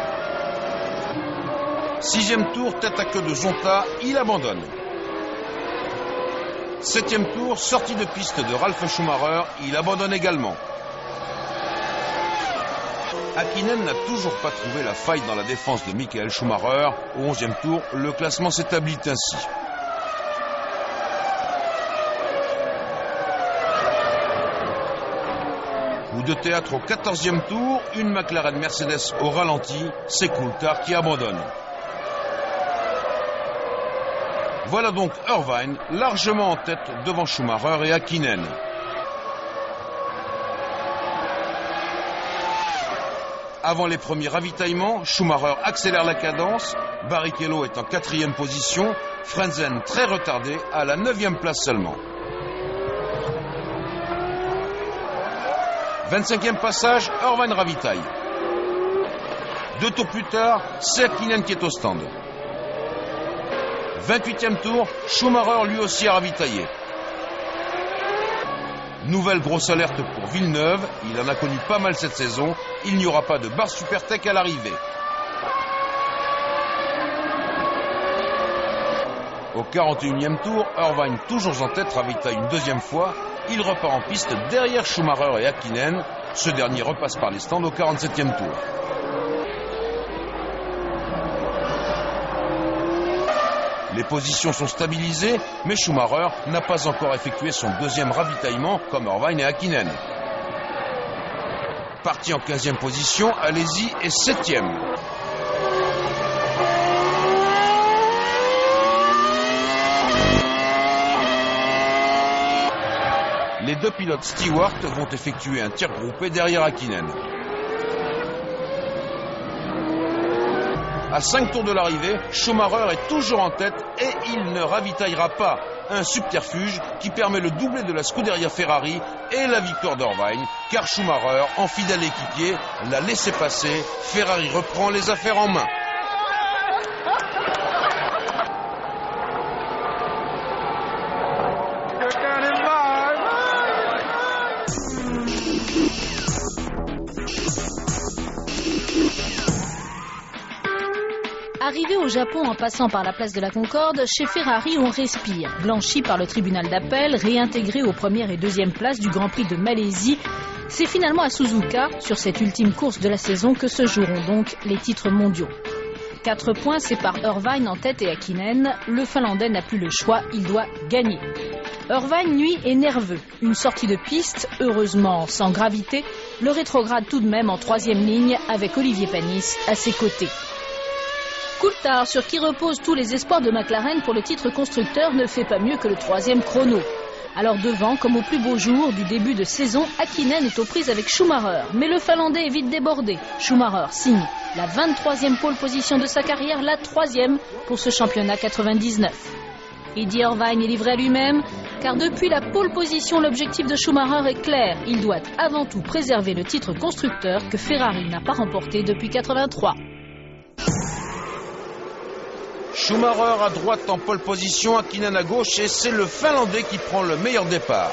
6e tour, tête à queue de Zonta, il abandonne. 7e tour, sortie de piste de Ralf Schumacher, il abandonne également. Häkkinen n'a toujours pas trouvé la faille dans la défense de Michael Schumacher. Au 11e tour, le classement s'établit ainsi. Coup de théâtre au 14e tour, une McLaren Mercedes au ralenti, c'est Coulthard qui abandonne. Voilà donc Irvine largement en tête devant Schumacher et Häkkinen. Avant les premiers ravitaillements, Schumacher accélère la cadence, Barrichello est en 4e position, Frentzen très retardé à la 9e place seulement. 25e passage, Irvine ravitaille. 2 tours plus tard, c'est Häkkinen qui est au stand. 28e tour, Schumacher lui aussi a ravitaillé. Nouvelle grosse alerte pour Villeneuve, il en a connu pas mal cette saison, il n'y aura pas de barre Supertech à l'arrivée. Au 41e tour, Irvine toujours en tête ravitaille une 2e fois, il repart en piste derrière Schumacher et Häkkinen, ce dernier repasse par les stands au 47e tour. Les positions sont stabilisées, mais Schumacher n'a pas encore effectué son deuxième ravitaillement comme Irvine et Häkkinen. Parti en 15e position, Alesi est 7e. Les deux pilotes Stewart vont effectuer un tir groupé derrière Häkkinen. À 5 tours de l'arrivée, Schumacher est toujours en tête et il ne ravitaillera pas. Un subterfuge qui permet le doublé de la Scuderia Ferrari et la victoire d'Irvine, car Schumacher, en fidèle équipier, l'a laissé passer. Ferrari reprend les affaires en main. Arrivé au Japon en passant par la place de la Concorde, chez Ferrari on respire. Blanchi par le tribunal d'appel, réintégré aux premières et deuxièmes places du Grand Prix de Malaisie, c'est finalement à Suzuka, sur cette ultime course de la saison, que se joueront donc les titres mondiaux. 4 points séparent Irvine en tête et Häkkinen. Le Finlandais n'a plus le choix, il doit gagner. Irvine, lui, est nerveux. Une sortie de piste, heureusement sans gravité, le rétrograde tout de même en 3e ligne avec Olivier Panis à ses côtés. Coulthard, sur qui reposent tous les espoirs de McLaren pour le titre constructeur, ne fait pas mieux que le 3e chrono. Alors devant, comme au plus beau jour du début de saison, Häkkinen est aux prises avec Schumacher. Mais le Finlandais est vite débordé. Schumacher signe la 23e pole position de sa carrière, la 3e pour ce championnat 99. Eddie Irvine est livré à lui-même, car depuis la pole position, l'objectif de Schumacher est clair. Il doit avant tout préserver le titre constructeur que Ferrari n'a pas remporté depuis 83. Schumacher à droite en pole position, Häkkinen à gauche et c'est le Finlandais qui prend le meilleur départ.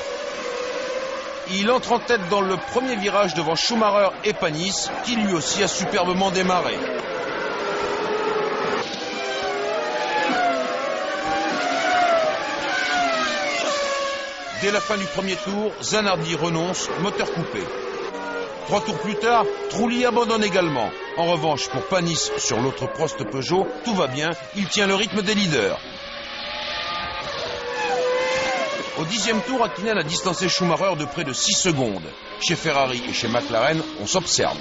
Il entre en tête dans le premier virage devant Schumacher et Panis qui lui aussi a superbement démarré. Dès la fin du premier tour, Zanardi renonce, moteur coupé. 3 tours plus tard, Trulli abandonne également. En revanche, pour Panis sur l'autre Prost Peugeot, tout va bien, il tient le rythme des leaders. Au 10e tour, Häkkinen a distancé Schumacher de près de 6 secondes. Chez Ferrari et chez McLaren, on s'observe.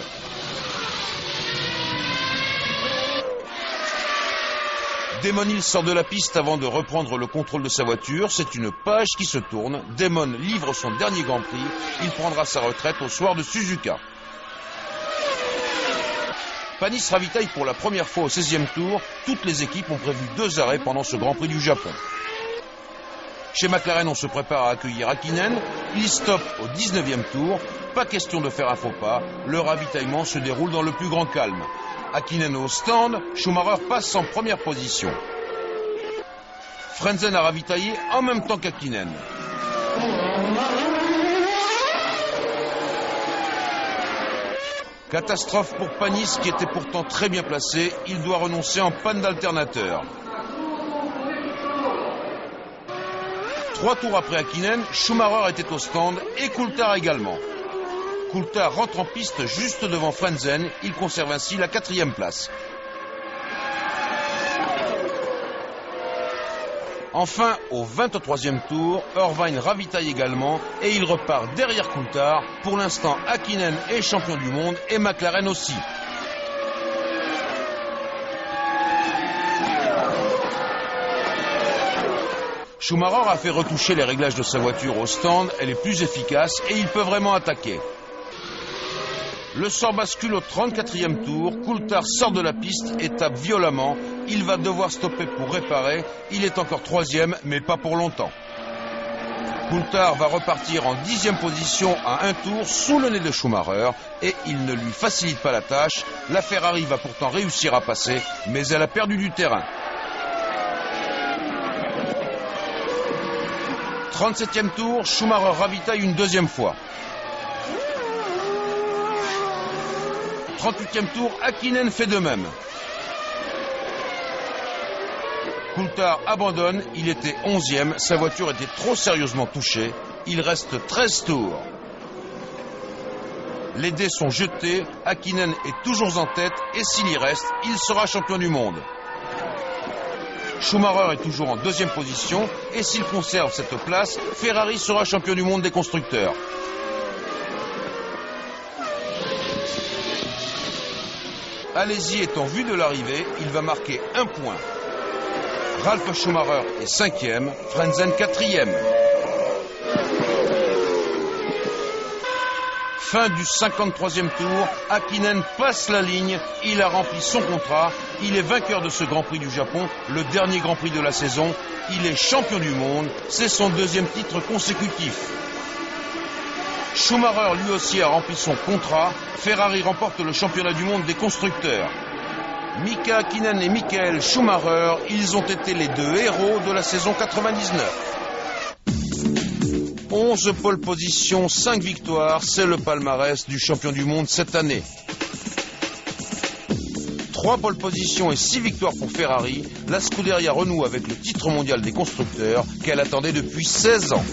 Damon Hill sort de la piste avant de reprendre le contrôle de sa voiture. C'est une page qui se tourne. Damon livre son dernier Grand Prix. Il prendra sa retraite au soir de Suzuka. Panis ravitaille pour la première fois au 16e tour. Toutes les équipes ont prévu 2 arrêts pendant ce Grand Prix du Japon. Chez McLaren, on se prépare à accueillir Häkkinen. Il stoppe au 19e tour. Pas question de faire un faux pas. Le ravitaillement se déroule dans le plus grand calme. Häkkinen au stand, Schumacher passe en première position. Frentzen a ravitaillé en même temps qu'Häkkinen. Catastrophe pour Panis qui était pourtant très bien placé. Il doit renoncer en panne d'alternateur. 3 tours après Häkkinen, Schumacher était au stand et Coulthard également. Coulthard rentre en piste juste devant Frentzen. Il conserve ainsi la 4e place. Enfin, au 23e tour, Irvine ravitaille également et il repart derrière Coulthard. Pour l'instant, Häkkinen est champion du monde et McLaren aussi. Schumacher a fait retoucher les réglages de sa voiture au stand. Elle est plus efficace et il peut vraiment attaquer. Le sort bascule au 34e tour. Coulthard sort de la piste et tape violemment. Il va devoir stopper pour réparer. Il est encore 3e, mais pas pour longtemps. Coulthard va repartir en 10e position à un tour sous le nez de Schumacher et il ne lui facilite pas la tâche. La Ferrari va pourtant réussir à passer, mais elle a perdu du terrain. 37e tour, Schumacher ravitaille une 2e fois. 38e tour, Häkkinen fait de même. Coulthard abandonne, il était 11e, sa voiture était trop sérieusement touchée. Il reste 13 tours. Les dés sont jetés, Häkkinen est toujours en tête et s'il y reste, il sera champion du monde. Schumacher est toujours en deuxième position et s'il conserve cette place, Ferrari sera champion du monde des constructeurs. Alesi est en vue de l'arrivée, il va marquer 1 point. Ralf Schumacher est 5e, Frentzen 4e. Fin du 53e tour, Häkkinen passe la ligne, il a rempli son contrat, il est vainqueur de ce Grand Prix du Japon, le dernier Grand Prix de la saison, il est champion du monde, c'est son 2e titre consécutif. Schumacher lui aussi a rempli son contrat, Ferrari remporte le championnat du monde des constructeurs. Mika Häkkinen et Michael Schumacher, ils ont été les 2 héros de la saison 99. 11 pole positions, 5 victoires, c'est le palmarès du champion du monde cette année. 3 pole positions et 6 victoires pour Ferrari, la Scuderia renoue avec le titre mondial des constructeurs qu'elle attendait depuis 16 ans.